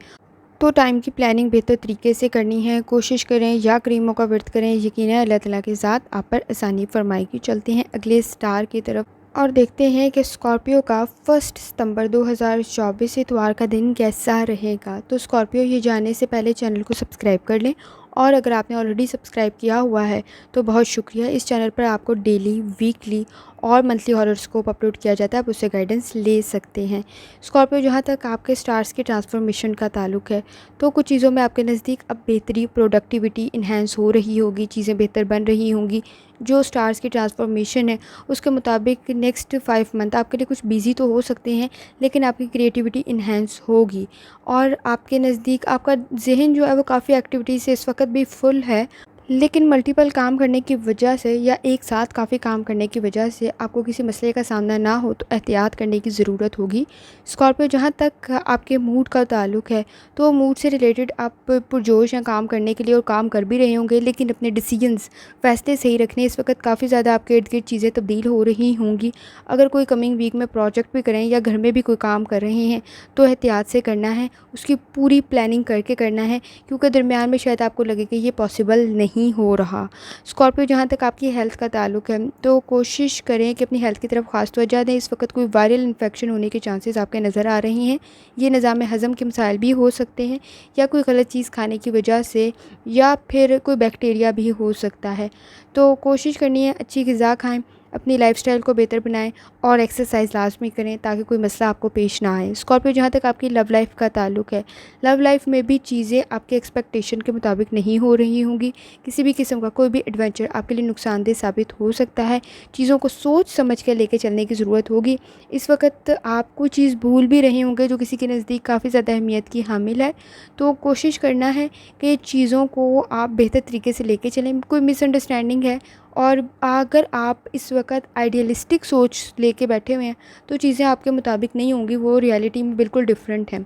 तो टाइम की प्लानिंग बेहतर तरीके से करनी है। कोशिश करें या करीमों का व्रत करें, यकीनन अल्लाह ताला के साथ आप पर आसानी फरमाएगी। चलते हैं अगले स्टार की तरफ और देखते हैं कि स्कॉर्पियो का 1 सितंबर 2024 इतवार का दिन कैसा रहेगा। तो स्कॉर्पियो, ये जानने से पहले चैनल को सब्सक्राइब कर लें, और अगर आपने ऑलरेडी सब्सक्राइब किया हुआ है तो बहुत शुक्रिया। इस चैनल पर आपको डेली, वीकली और मंथली हॉरोस्कोप अपलोड किया जाता है, आप उससे गाइडेंस ले सकते हैं। स्कॉर्पियो, जहाँ तक आपके स्टार्स की ट्रांसफॉर्मेशन का ताल्लुक है, तो कुछ चीज़ों में आपके नज़दीक अब बेहतरी, प्रोडक्टिविटी इन्हेंस हो रही होगी, चीज़ें बेहतर बन रही होंगी। जो स्टार्स की ट्रांसफॉर्मेशन है उसके मुताबिक नेक्स्ट 5 मंथ आपके लिए कुछ बिजी तो हो सकते हैं, लेकिन आपकी क्रिएटिविटी इन्हेंस होगी और आपके नज़दीक आपका जहन जो है वो काफ़ी एक्टिविटी से इस वक्त भी फुल है। लेकिन मल्टीपल काम करने की वजह से या एक साथ काफ़ी काम करने की वजह से आपको किसी मसले का सामना ना हो तो एहतियात करने की ज़रूरत होगी। स्कॉर्पियो, जहाँ तक आपके मूड का ताल्लुक है, तो मूड से रिलेटेड आप पुरजोश हैं काम करने के लिए और काम कर भी रहे होंगे, लेकिन अपने डिसीजंस, फ़ैसले सही रखने, इस वक्त काफ़ी ज़्यादा आपके इर्द गिर्द चीज़ें तब्दील हो रही होंगी। अगर कोई कमिंग वीक में प्रोजेक्ट भी करें या घर में भी कोई काम कर रहे हैं तो एहतियात से करना है, उसकी पूरी प्लानिंग करके करना है, क्योंकि दरमियान में शायद आपको लगे कि ये पॉसिबल नहीं हो रहा। स्कॉर्पियो, जहाँ तक आपकी हेल्थ का ताल्लुक है, तो कोशिश करें कि अपनी हेल्थ की तरफ ख़ास तवज्जो दें। इस वक्त कोई वायरल इन्फेक्शन होने के चांसेस आपके नज़र आ रहे हैं। ये निज़ाम हज़म के मसाइल भी हो सकते हैं या कोई गलत चीज़ खाने की वजह से, या फिर कोई बैक्टीरिया भी हो सकता है। तो कोशिश करनी है अच्छी ग़िज़ा खाएँ, अपनी लाइफ़स्टाइल को बेहतर बनाएं और एक्सरसाइज लाजमी करें ताकि कोई मसला आपको पेश ना आए। स्कॉर्पियो, जहाँ तक आपकी लव लाइफ का ताल्लुक है, लव लाइफ में भी चीज़ें आपके एक्सपेक्टेशन के मुताबिक नहीं हो रही होंगी। किसी भी किस्म का कोई भी एडवेंचर आपके लिए नुकसानदेह साबित हो सकता है। चीज़ों को सोच समझ के लेके चलने की ज़रूरत होगी। इस वक्त आप कोई चीज़ भूल भी रहे होंगे जो किसी के नज़दीक काफ़ी ज़्यादा अहमियत की हामिल है, तो कोशिश करना है कि चीज़ों को आप बेहतर तरीके से लेके चलें। कोई मिसअंडरस्टैंडिंग है और अगर आप इस वक्त आइडियलिस्टिक सोच लेके बैठे हुए हैं तो चीज़ें आपके मुताबिक नहीं होंगी, वो रियलिटी में बिल्कुल डिफरेंट हैं।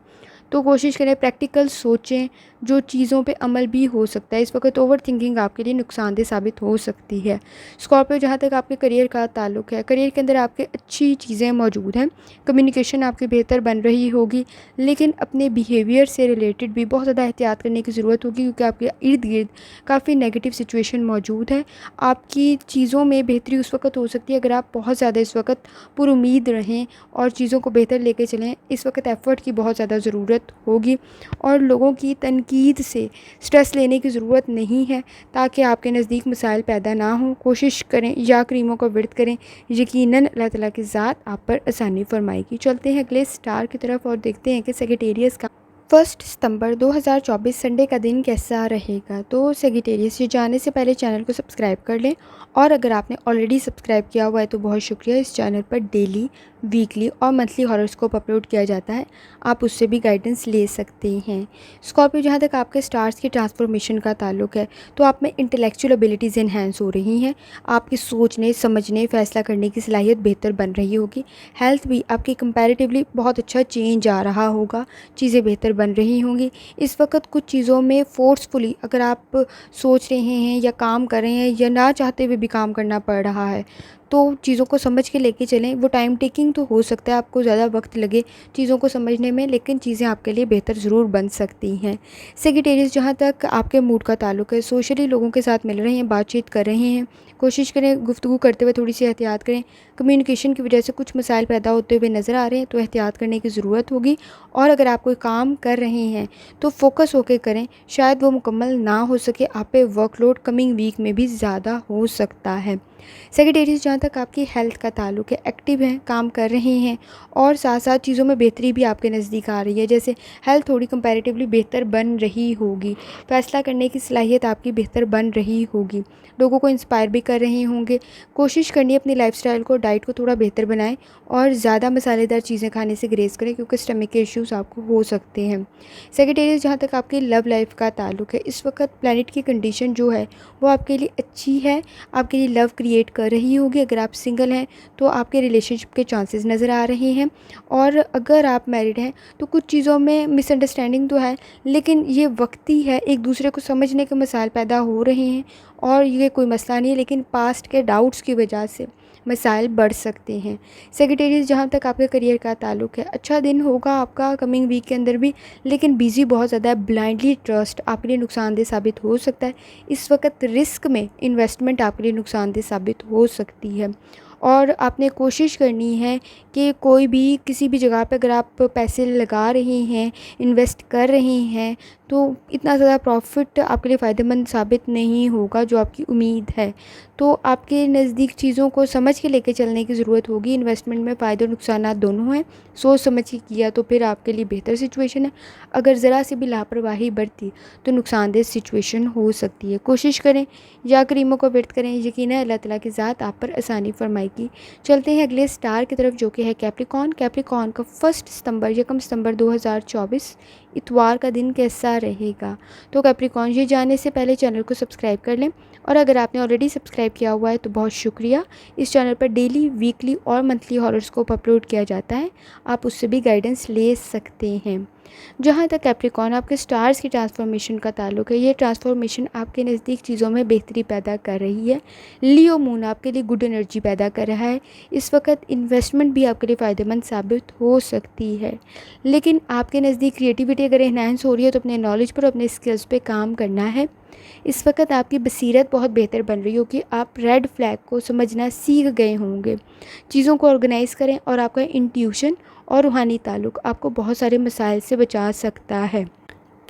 तो कोशिश करें प्रैक्टिकल सोचें, जो चीज़ों पे अमल भी हो सकता है। इस वक्त ओवर थिंकिंग आपके लिए नुकसानदेह साबित हो सकती है। स्कॉर्पियो, जहाँ तक आपके करियर का ताल्लुक है, करियर के अंदर आपके अच्छी चीज़ें मौजूद हैं, कम्युनिकेशन आपकी बेहतर बन रही होगी, लेकिन अपने बिहेवियर से रिलेटेड भी बहुत ज़्यादा एहतियात करने की ज़रूरत होगी, क्योंकि आपके इर्द गिर्द काफ़ी नेगेटिव सिचुएशन मौजूद है। आपकी चीज़ों में बेहतरी उस वक्त हो सकती है अगर आप बहुत ज़्यादा इस वक्त पुरुमीद रहें और चीज़ों को बेहतर लेके चलें। इस वक्त एफ़र्ट की बहुत ज़्यादा ज़रूरत होगी और लोगों की तनकीद से स्ट्रेस लेने की ज़रूरत नहीं है, ताकि आपके नज़दीक मसाइल पैदा ना हों। कोशिश करें या क्रीमों का विर्द करें, यकीनन अल्लाह ताला की ज़ात आप पर आसानी फरमाएगी। चलते हैं अगले स्टार की तरफ और देखते हैं कि सेजिटेरियस का 1 सितंबर 2024 संडे का दिन कैसा रहेगा। तो सेजिटेरियस, ये जाने से पहले चैनल को सब्सक्राइब कर लें, और अगर आपने ऑलरेडी सब्सक्राइब किया हुआ है तो बहुत शुक्रिया। इस चैनल पर डेली, वीकली और मंथली हॉरोस्कोप अपलोड किया जाता है, आप उससे भी गाइडेंस ले सकते हैं। स्कॉर्पियो, जहाँ तक आपके स्टार्स की ट्रांसफॉर्मेशन का ताल्लुक है, तो आप में इंटेलेक्चुअल एबिलिटीज़ इन्हेंस हो रही हैं। आपकी सोचने, समझने, फ़ैसला करने की सलाहियत बेहतर बन रही होगी। हेल्थ भी आपकी कंपैरेटिवली बहुत अच्छा चेंज आ रहा होगा, चीज़ें बेहतर बन रही होंगी। इस वक्त कुछ चीज़ों में फ़ोर्सफुली अगर आप सोच रहे हैं या काम कर रहे हैं या ना चाहते हुए भी काम करना पड़ रहा है, तो चीज़ों को समझ के लेके चलें। वो टाइम टेकिंग तो हो सकता है, आपको ज़्यादा वक्त लगे चीज़ों को समझने में, लेकिन चीज़ें आपके लिए बेहतर ज़रूर बन सकती हैं। सेजिटेरियस, जहाँ तक आपके मूड का ताल्लुक है, सोशली लोगों के साथ मिल रहे हैं, बातचीत कर रहे हैं, कोशिश करें गुफ्तगू करते हुए थोड़ी सी एहतियात करें। कम्युनिकेशन की वजह से कुछ मसाइल पैदा होते हुए नज़र आ रहे हैं, तो एहतियात करने की ज़रूरत होगी। और अगर आप कोई काम कर रहे हैं तो फोकस होकर करें, शायद वो मुकम्मल ना हो सके, आप पे वर्कलोड कमिंग वीक में भी ज़्यादा हो सकता है। सेजिटेरियस, जहाँ तक आपकी हेल्थ का ताल्लुक है, एक्टिव हैं, काम कर रहे हैं और साथ साथ चीज़ों में बेहतरी भी आपके नज़दीक आ रही है। जैसे हेल्थ थोड़ी कंपैरेटिवली बेहतर बन रही होगी, फ़ैसला करने की सलाहियत आपकी बेहतर बन रही होगी, लोगों को इंस्पायर भी कर रहे होंगे। कोशिश करनी है अपनी लाइफस्टाइल को, डाइट को थोड़ा बेहतर बनाएं और ज़्यादा मसालेदार चीज़ें खाने से ग्रेज़ करें, क्योंकि स्टमक के इश्यूज़ आपको हो सकते हैं। सेजिटेरियस, जहाँ तक आपकी लव लाइफ का ताल्लुक है, इस वक्त प्लैनेट की कंडीशन जो है वो आपके लिए अच्छी है, आपके लिए लव क्रिएट कर रही होगी। अगर आप सिंगल हैं तो आपके रिलेशनशिप के चांसेस नज़र आ रहे हैं, और अगर आप मैरिड हैं तो कुछ चीज़ों में मिसअंडरस्टैंडिंग तो है, लेकिन ये वक्ती है, एक दूसरे को समझने के मसाइल पैदा हो रहे हैं और ये कोई मसला नहीं है, लेकिन पास्ट के डाउट्स की वजह से मसाइल बढ़ सकते हैं। सेजिटेरियस, जहाँ तक आपके करियर का ताल्लुक है, अच्छा दिन होगा आपका कमिंग वीक के अंदर भी, लेकिन बिज़ी बहुत ज़्यादा है। ब्लाइंडली ट्रस्ट आपके लिए नुकसानदेह साबित हो सकता है। इस वक्त रिस्क में इन्वेस्टमेंट आपके लिए नुकसानदेह साबित हो सकती है, और आपने कोशिश करनी है कि कोई भी किसी भी जगह पे अगर आप पैसे लगा रहे हैं, इन्वेस्ट कर रहे हैं, तो इतना ज़्यादा प्रॉफिट आपके लिए फ़ायदेमंद साबित नहीं होगा जो आपकी उम्मीद है। तो आपके नज़दीक चीज़ों को समझ के लेके चलने की ज़रूरत होगी। इन्वेस्टमेंट में फ़ायदे और नुकसानात दोनों हैं, सोच समझ के किया तो फिर आपके लिए बेहतर सिचुएशन है। अगर ज़रा सी भी लापरवाही बरती तो नुकसानदेह सिचुएशन हो सकती है। कोशिश करें या करीमों को व्यर्थ करें, यकीन है अल्लाह ताला की ज़ात आप पर आसानी फरमाएगी। चलते हैं अगले स्टार की तरफ जो कि है कैप्रिकॉर्न। कैप्रिकॉर्न का 1 सितंबर यकम सितंबर 2024 इतवार का दिन कैसा रहेगा। तो कैप्रिकॉर्न ये जानने से पहले चैनल को सब्सक्राइब कर लें, और अगर आपने ऑलरेडी सब्सक्राइब किया हुआ है तो बहुत शुक्रिया। इस चैनल पर डेली, वीकली और मंथली हॉरोस्कोप अपलोड किया जाता है, आप उससे भी गाइडेंस ले सकते हैं। जहाँ तक कैप्रिकॉर्न आपके स्टार्स की ट्रांसफॉर्मेशन का ताल्लुक है, ये ट्रांसफॉर्मेशन आपके नज़दीक चीज़ों में बेहतरी पैदा कर रही है। लियो मून आपके लिए गुड एनर्जी पैदा कर रहा है। इस वक्त इन्वेस्टमेंट भी आपके लिए फ़ायदेमंद साबित हो सकती है, लेकिन आपके नज़दीक क्रिएटिविटी अगर इन्हांस हो रही है तो अपने नॉलेज पर, अपने स्किल्स पे काम करना है। इस वक्त आपकी बसीरत बहुत बेहतर बन रही हो कि आप रेड फ्लैग को समझना सीख गए होंगे। चीज़ों को ऑर्गेनाइज़ करें और आपका इंट्यूशन और रूहानी ताल्लुक़ आपको बहुत सारे मसाइल से बचा सकता है।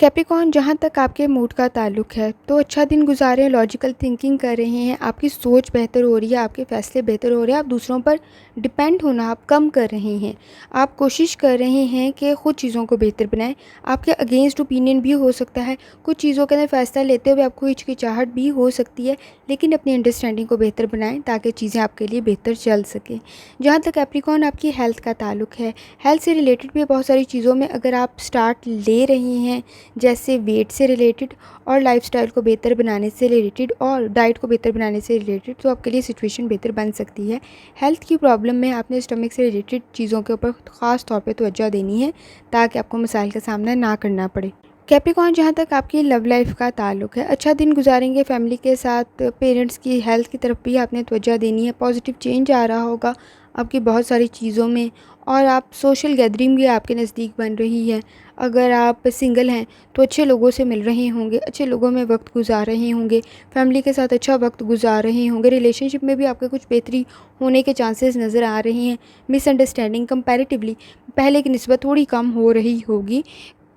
कैप्रिकॉर्न जहाँ तक आपके मूड का ताल्लुक है तो अच्छा दिन गुजारें, लॉजिकल थिंकिंग कर रहे हैं, आपकी सोच बेहतर हो रही है, आपके फ़ैसले बेहतर हो रहे हैं, आप दूसरों पर डिपेंड होना आप कम कर रहे हैं, आप कोशिश कर रहे हैं कि ख़ुद चीज़ों को बेहतर बनाएं। आपके अगेंस्ट ओपिनियन भी हो सकता है, कुछ चीज़ों के अंदर फ़ैसला लेते हुए आपको हिचकिचाहट भी हो सकती है, लेकिन अपनी अंडरस्टैंडिंग को बेहतर बनाएं ताकि चीज़ें आपके लिए बेहतर चल सकें। जहाँ तक कैप्रिकॉर्न आपकी हेल्थ का ताल्लुक है, हेल्थ से रिलेटेड भी बहुत सारी चीज़ों में अगर आप स्टार्ट ले रहे हैं, जैसे वेट से रिलेटेड और लाइफस्टाइल को बेहतर बनाने से रिलेटेड और डाइट को बेहतर बनाने से रिलेटेड, तो आपके लिए सिचुएशन बेहतर बन सकती है। हेल्थ की प्रॉब्लम में आपने स्टमक से रिलेटेड चीज़ों के ऊपर ख़ास तौर पे तवज्जो देनी है ताकि आपको मसाइल का सामना ना करना पड़े। कैप्रिकॉर्न जहाँ तक आपकी लव लाइफ का ताल्लुक है, अच्छा दिन गुजारेंगे फैमिली के साथ, पेरेंट्स की हेल्थ की तरफ भी आपने तवज्जो देनी है। पॉजिटिव चेंज आ रहा होगा आपकी बहुत सारी चीज़ों में, और आप सोशल गैदरिंग भी आपके नज़दीक बन रही है। अगर आप सिंगल हैं तो अच्छे लोगों से मिल रहे होंगे, अच्छे लोगों में वक्त गुजार रहे होंगे, फैमिली के साथ अच्छा वक्त गुजार रहे होंगे। रिलेशनशिप में भी आपके कुछ बेहतरी होने के चांसेस नज़र आ रहे हैं। मिसअंडरस्टैंडिंग कंपैरेटिवली पहले की निस्बत थोड़ी कम हो रही होगी।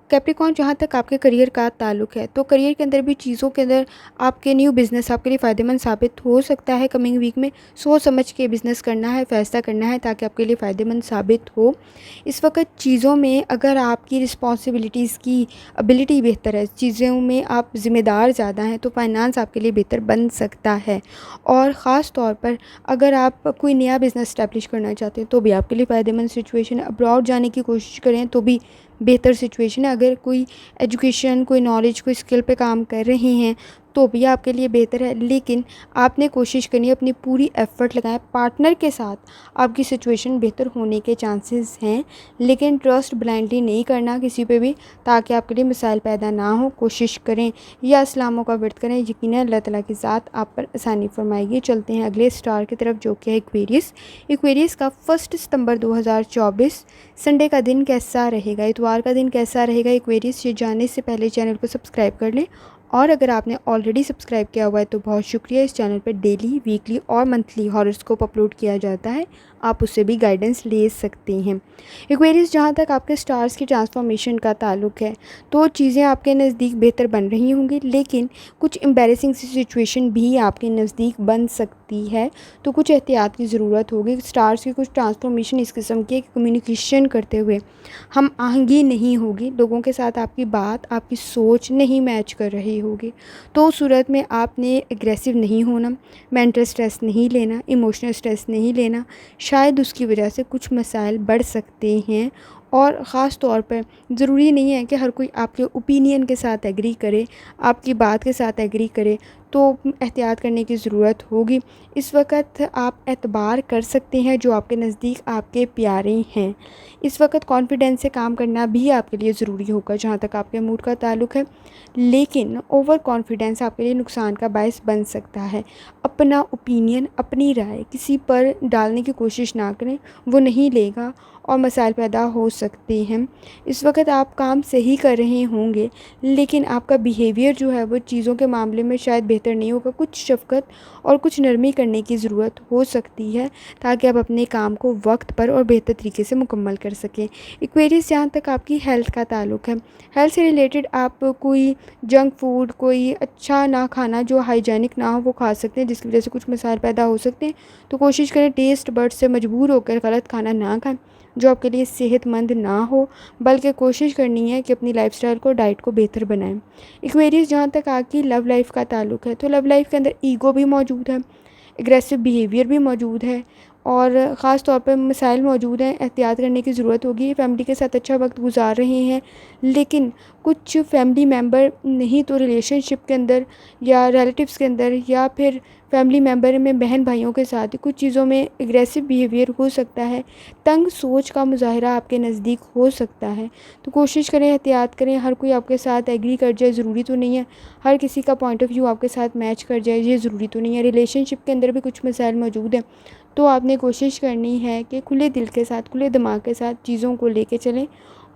कैप्रिकॉर्न जहाँ तक आपके करियर का ताल्लुक है तो करियर के अंदर भी चीज़ों के अंदर आपके न्यू बिज़नेस आपके लिए फ़ायदेमंद साबित हो सकता है। कमिंग वीक में सोच समझ के बिज़नेस करना है, फ़ैसला करना है ताकि आपके लिए फ़ायदेमंद साबित हो। इस वक्त चीज़ों में अगर आपकी रिस्पॉन्सिबिलिटीज़ की एबिलिटी बेहतर है, चीज़ों में आप ज़िम्मेदार ज़्यादा हैं, तो फाइनेंस आपके लिए बेहतर बन सकता है। और ख़ास तौर पर अगर आप कोई नया बिज़नेस इस्टेब्लिश करना चाहते हैं तो भी आपके लिए फ़ायदेमंद सिचुएशन है। अब्रॉड जाने की कोशिश करें तो भी बेहतर सिचुएशन है। अगर कोई एजुकेशन, कोई नॉलेज, कोई स्किल पे काम कर रहे हैं तो भी आपके लिए बेहतर है, लेकिन आपने कोशिश करनी है, अपनी पूरी एफ़र्ट लगाएं। पार्टनर के साथ आपकी सिचुएशन बेहतर होने के चांसेस हैं, लेकिन ट्रस्ट ब्लाइंडली नहीं करना किसी पे भी ताकि आपके लिए मसाइल पैदा ना हो। कोशिश करें या इस्लामों का व्रत करें, यकीनन अल्लाह ताला की ज़ात आप पर आसानी फरमाएगी। चलते हैं अगले स्टार की तरफ जो कि है एक्वेरियस। एक्वेरियस का 1 सितंबर 2024 संडे का दिन कैसा रहेगा, इतवार का दिन कैसा रहेगा। एक्वेरियस ये जानने से पहले चैनल को सब्सक्राइब कर लें, और अगर आपने ऑलरेडी सब्सक्राइब किया हुआ है तो बहुत शुक्रिया। इस चैनल पर डेली, वीकली और मंथली हॉरोस्कोप अपलोड किया जाता है, आप उससे भी गाइडेंस ले सकते हैं। एक्वेरियस जहाँ तक आपके स्टार्स की ट्रांसफॉर्मेशन का ताल्लुक है तो चीज़ें आपके नज़दीक बेहतर बन रही होंगी, लेकिन कुछ एम्बैरेसिंग सी सिचुएशन भी आपके नज़दीक बन सकती है, तो कुछ एहतियात की ज़रूरत होगी। स्टार्स की कुछ ट्रांसफॉर्मेशन इस किस्म की है कि कम्युनिकेशन करते हुए हम आहंगी नहीं होगी, लोगों के साथ आपकी बात, आपकी सोच नहीं मैच कर रही होगी, तो उस सूरत में आपने एग्रेसिव नहीं होना, मेंटल स्ट्रेस नहीं लेना, इमोशनल स्ट्रेस नहीं लेना। शायद उसकी वजह से कुछ मसाइल बढ़ सकते हैं, और ख़ास तौर पर ज़रूरी नहीं है कि हर कोई आपके ओपिनियन के साथ एग्री करे, आपकी बात के साथ एग्री करे, तो एहतियात करने की ज़रूरत होगी। इस वक्त आप एतबार कर सकते हैं जो आपके नज़दीक आपके प्यारे हैं। इस वक्त कॉन्फिडेंस से काम करना भी आपके लिए ज़रूरी होगा जहाँ तक आपके मूड का ताल्लुक है, लेकिन ओवर कॉन्फिडेंस आपके लिए नुकसान का बायस बन सकता है। अपना ओपिनियन, अपनी राय किसी पर डालने की कोशिश ना करें, वो नहीं लेगा और मसाइल पैदा हो सकते हैं। इस वक्त आप काम सही कर रहे होंगे, लेकिन आपका बिहेवियर जो है वो चीज़ों के मामले में शायद बेहतर नहीं होगा। कुछ शफ़क़त और कुछ नरमी करने की ज़रूरत हो सकती है, ताकि आप अपने काम को वक्त पर और बेहतर तरीके से मुकम्मल कर सकें। एक्वेरियस, जहाँ तक आपकी हेल्थ का ताल्लुक़ है, हेल्थ से रिलेटेड आप कोई जंक फूड, कोई अच्छा ना खाना जो हाइजीनिक ना हो वो खा सकते हैं, जिसकी वजह से कुछ मसाइल पैदा हो सकते हैं। तो कोशिश करें टेस्ट बड से मजबूर होकर गलत खाना ना खाएं जो आपके लिए सेहतमंद ना हो, बल्कि कोशिश करनी है कि अपनी लाइफस्टाइल को, डाइट को बेहतर बनाएं। एक्वेरियस, जहाँ तक आपकी लव लाइफ का ताल्लुक़ है, तो लव लाइफ के अंदर ईगो भी मौजूद है, एग्रेसिव बिहेवियर भी मौजूद है और ख़ास तौर पर मसाइल मौजूद हैं। एहतियात करने की ज़रूरत होगी। फैमिली के साथ अच्छा वक्त गुजार रहे हैं, लेकिन कुछ फैमिली मेम्बर नहीं तो रिलेशनशिप के अंदर या रिलेटिव्स के अंदर या फिर फैमिली मेम्बर में बहन भाइयों के साथ कुछ चीज़ों में एग्रेसिव बिहेवियर हो सकता है। तंग सोच का मुज़ाहरा आपके नज़दीक हो सकता है। तो कोशिश करें, एहतियात करें। हर कोई आपके साथ एग्री कर जाए ज़रूरी तो नहीं है, हर किसी का पॉइंट ऑफ व्यू आपके साथ मैच कर जाए ये ज़रूरी तो नहीं है। रिलेशनशिप के अंदर भी कुछ मसाइल मौजूद हैं, तो आपने कोशिश करनी है कि खुले दिल के साथ, खुले दिमाग के साथ चीज़ों को लेके चलें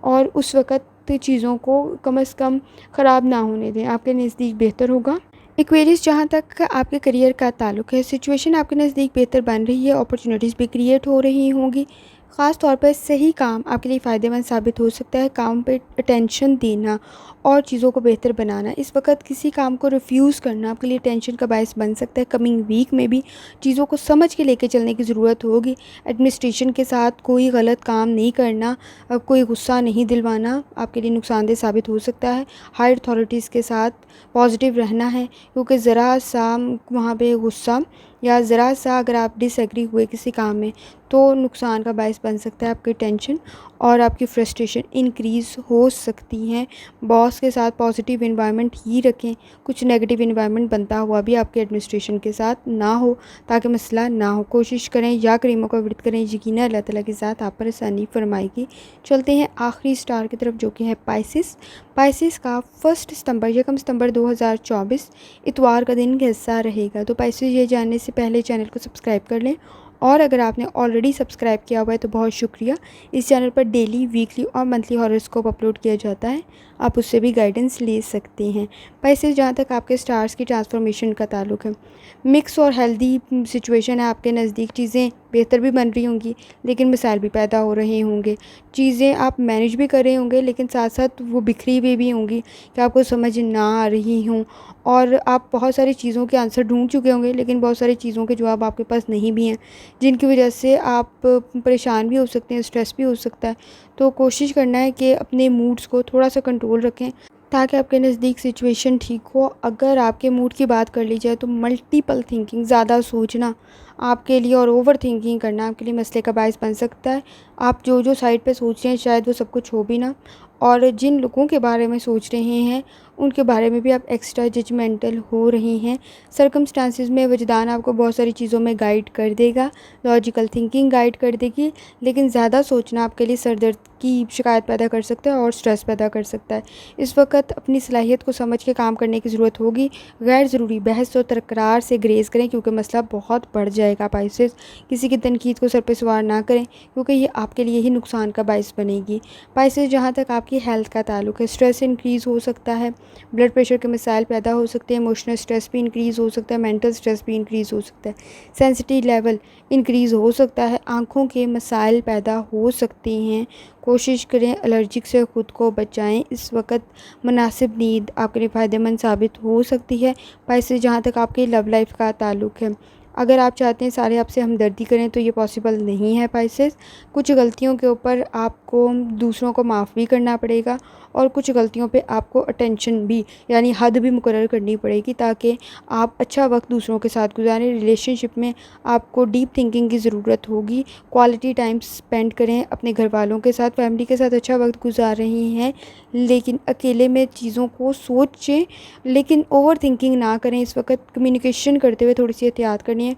और उस वक़्त चीज़ों को कम से कम ख़राब ना होने दें, आपके नज़दीक बेहतर होगा। एक्वेरियस, जहाँ तक आपके करियर का ताल्लुक़ है, सिचुएशन आपके नज़दीक बेहतर बन रही है, अपॉर्चुनिटीज़ भी क्रिएट हो रही होंगी। ख़ास तौर पर सही काम आपके लिए फ़ायदेमंद साबित हो सकता है। काम पे अटेंशन देना और चीज़ों को बेहतर बनाना, इस वक्त किसी काम को रिफ्यूज़ करना आपके लिए टेंशन का बायस बन सकता है। कमिंग वीक में भी चीज़ों को समझ के लेके चलने की ज़रूरत होगी। एडमिनिस्ट्रेशन के साथ कोई गलत काम नहीं करना, कोई गुस्सा नहीं दिलवाना आपके लिए नुकसानदेह साबित हो सकता है। हायर अथॉरिटीज़ के साथ पॉजिटिव रहना है, क्योंकि ज़रा सा वहाँ पे गुस्सा या ज़रा सा अगर आप डिसएग्री हुए किसी काम में, तो नुकसान का बायस बन सकता है। आपकी टेंशन और आपकी फ्रस्ट्रेशन इंक्रीज़ हो सकती हैं। बॉस के साथ पॉजिटिव एनवायरनमेंट ही रखें, कुछ नेगेटिव एनवायरनमेंट बनता हुआ भी आपके एडमिनिस्ट्रेशन के साथ ना हो, ताकि मसला ना हो। कोशिश करें या करीमों का विरद करें, यकीनन अल्लाह ताला के साथ आप पर आसानी फरमाएगी। चलते हैं आखिरी स्टार की तरफ, जो कि है पाइसिस। पाइसिस का 1 सितंबर, यकम सितंबर 2024 इतवार का दिन कैसा रहेगा। तो पाइसिस, ये जानने से पहले चैनल को सब्सक्राइब कर लें, और अगर आपने ऑलरेडी सब्सक्राइब किया हुआ है तो बहुत शुक्रिया। इस चैनल पर डेली, वीकली और मंथली हॉरोस्कोप अपलोड किया जाता है, आप उससे भी गाइडेंस ले सकते हैं। पाइसेस, जहाँ तक आपके स्टार्स की ट्रांसफॉर्मेशन का ताल्लुक़ है, मिक्स और हेल्दी सिचुएशन है आपके नज़दीक। चीज़ें बेहतर भी बन रही होंगी, लेकिन मिसाइल भी पैदा हो रहे होंगे। चीज़ें आप मैनेज भी कर रहे होंगे, लेकिन साथ साथ वो बिखरी हुई भी होंगी कि आपको समझ ना आ रही हों, और आप बहुत सारी चीज़ों के आंसर ढूंढ चुके होंगे, लेकिन बहुत सारी चीज़ों के जवाब आपके पास नहीं भी हैं, जिनकी वजह से आप परेशान भी हो सकते हैं, स्ट्रेस भी हो सकता है। तो कोशिश करना है कि अपने मूड्स को थोड़ा सा कंट्रोल रखें, ताकि आपके नज़दीक सिचुएशन ठीक हो। अगर आपके मूड की बात कर ली जाए, तो मल्टीपल थिंकिंग, ज़्यादा सोचना आपके लिए और ओवर थिंकिंग करना आपके लिए मसले का बायस बन सकता है। आप जो जो साइड पे सोच रहे हैं शायद वो सब कुछ हो भी ना, और जिन लोगों के बारे में सोच रहे हैं उनके बारे में भी आप एक्स्ट्रा जजमेंटल हो रहे हैं। सर्कमस्टांसिस में वजदान आपको बहुत सारी चीज़ों में गाइड कर देगा, लॉजिकल थिंकिंग गाइड कर देगी, लेकिन ज़्यादा सोचना आपके लिए सर दर्द की शिकायत पैदा कर सकता है और स्ट्रेस पैदा कर सकता है। इस वक्त अपनी सलाहियत को समझ के काम करने की ज़रूरत होगी। गैर ज़रूरी बहस और तकरार से ग्रेज़ करें, क्योंकि मसला बहुत बढ़ जाएगा। पाइसेस, किसी की तनकीद को सर पे सवार ना करें, क्योंकि ये आपके लिए ही नुकसान का बायस बनेगी। पाइसेस, जहाँ तक आपकी हेल्थ का ताल्लुक़ है, स्ट्रेस इंक्रीज़ हो सकता है, ब्लड प्रेशर के मसाइल पैदा हो सकते हैं, इमोशनल स्ट्रेस भी इंक्रीज़ हो सकता है, मेंटल स्ट्रेस भी इंक्रीज़ हो सकता है, सेंसिटिव लेवल इंक्रीज़ हो सकता है, आँखों के मसाइल पैदा हो सकते हैं। कोशिश करें एलर्जिक से ख़ुद को बचाएं। इस वक्त मुनासिब नींद आपके लिए फ़ायदेमंद साबित हो सकती है। पाइसेस, जहाँ तक आपकी लव लाइफ का ताल्लुक़ है, अगर आप चाहते हैं सारे आपसे हमदर्दी करें तो ये पॉसिबल नहीं है। पाइसेस, कुछ गलतियों के ऊपर आपको दूसरों को माफ़ भी करना पड़ेगा, और कुछ गलतियों पे आपको अटेंशन भी, यानी हद भी मुकर्रर करनी पड़ेगी, ताकि आप अच्छा वक्त दूसरों के साथ गुजारें। रिलेशनशिप में आपको डीप थिंकिंग की ज़रूरत होगी। क्वालिटी टाइम स्पेंड करें अपने घर वालों के साथ, फैमिली के साथ अच्छा वक्त गुजार रहे हैं, लेकिन अकेले में चीज़ों को सोचें, लेकिन ओवर थिंकिंग ना करें। इस वक्त कम्युनिकेशन करते हुए थोड़ी सी एहतियात करनी है।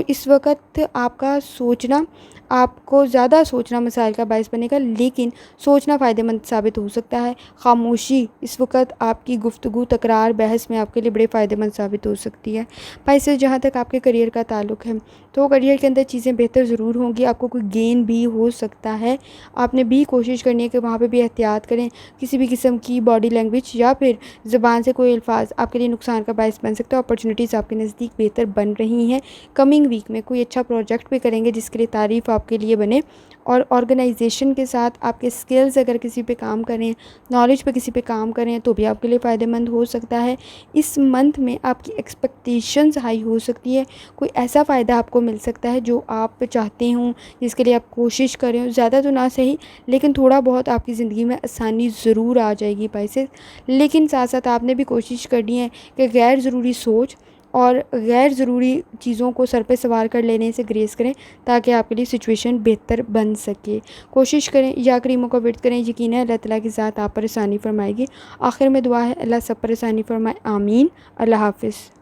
इस वक्त आपका सोचना आपको ज़्यादा सोचना मसाइल का बायस बनेगा, लेकिन सोचना फ़ायदेमंद साबित हो सकता है। खामोशी इस वक्त आपकी गुफ्तगू, तकरार, बहस में आपके लिए बड़े फ़ायदेमंद साबित हो सकती है। पाइसेस, जहाँ तक आपके करियर का ताल्लुक़ है तो करियर के अंदर चीज़ें बेहतर ज़रूर होंगी, आपको कोई गेन भी हो सकता है। आपने भी कोशिश करनी है कि वहाँ पे भी एहतियात करें। किसी भी किस्म की बॉडी लैंग्वेज या फिर ज़ुबान से कोई अल्फाज आपके लिए नुकसान का बायस बन सकता है। अपॉर्चुनिटीज़ आपके नज़दीक बेहतर बन रही हैं। कमिंग वीक में कोई अच्छा प्रोजेक्ट भी करेंगे जिसके लिए तारीफ़ आपके लिए बने, और ऑर्गेनाइजेशन के साथ आपके स्किल्स अगर किसी पे काम करें, नॉलेज पे किसी पे काम करें तो भी आपके लिए फ़ायदेमंद हो सकता है। इस मंथ में आपकी एक्सपेक्टेशंस हाई हो सकती है। कोई ऐसा फ़ायदा आपको मिल सकता है जो आप चाहते हों, जिसके लिए आप कोशिश करें। ज़्यादा तो ना सही, लेकिन थोड़ा बहुत आपकी ज़िंदगी में आसानी ज़रूर आ जाएगी पाइसेस। लेकिन साथ साथ आपने भी कोशिश करनी है कि गैर ज़रूरी सोच और गैर ज़रूरी चीज़ों को सर पे सवार कर लेने से ग्रेस करें, ताकि आपके लिए सिचुएशन बेहतर बन सके। कोशिश करें या करीमों का विर्द करें, यकीन है अल्लाह ताला के साथ आप पर आसानी फरमाएगी। आखिर में दुआ है, अल्लाह सब पर आसानी फरमाए, आमीन। अल्लाह हाफ़िज़।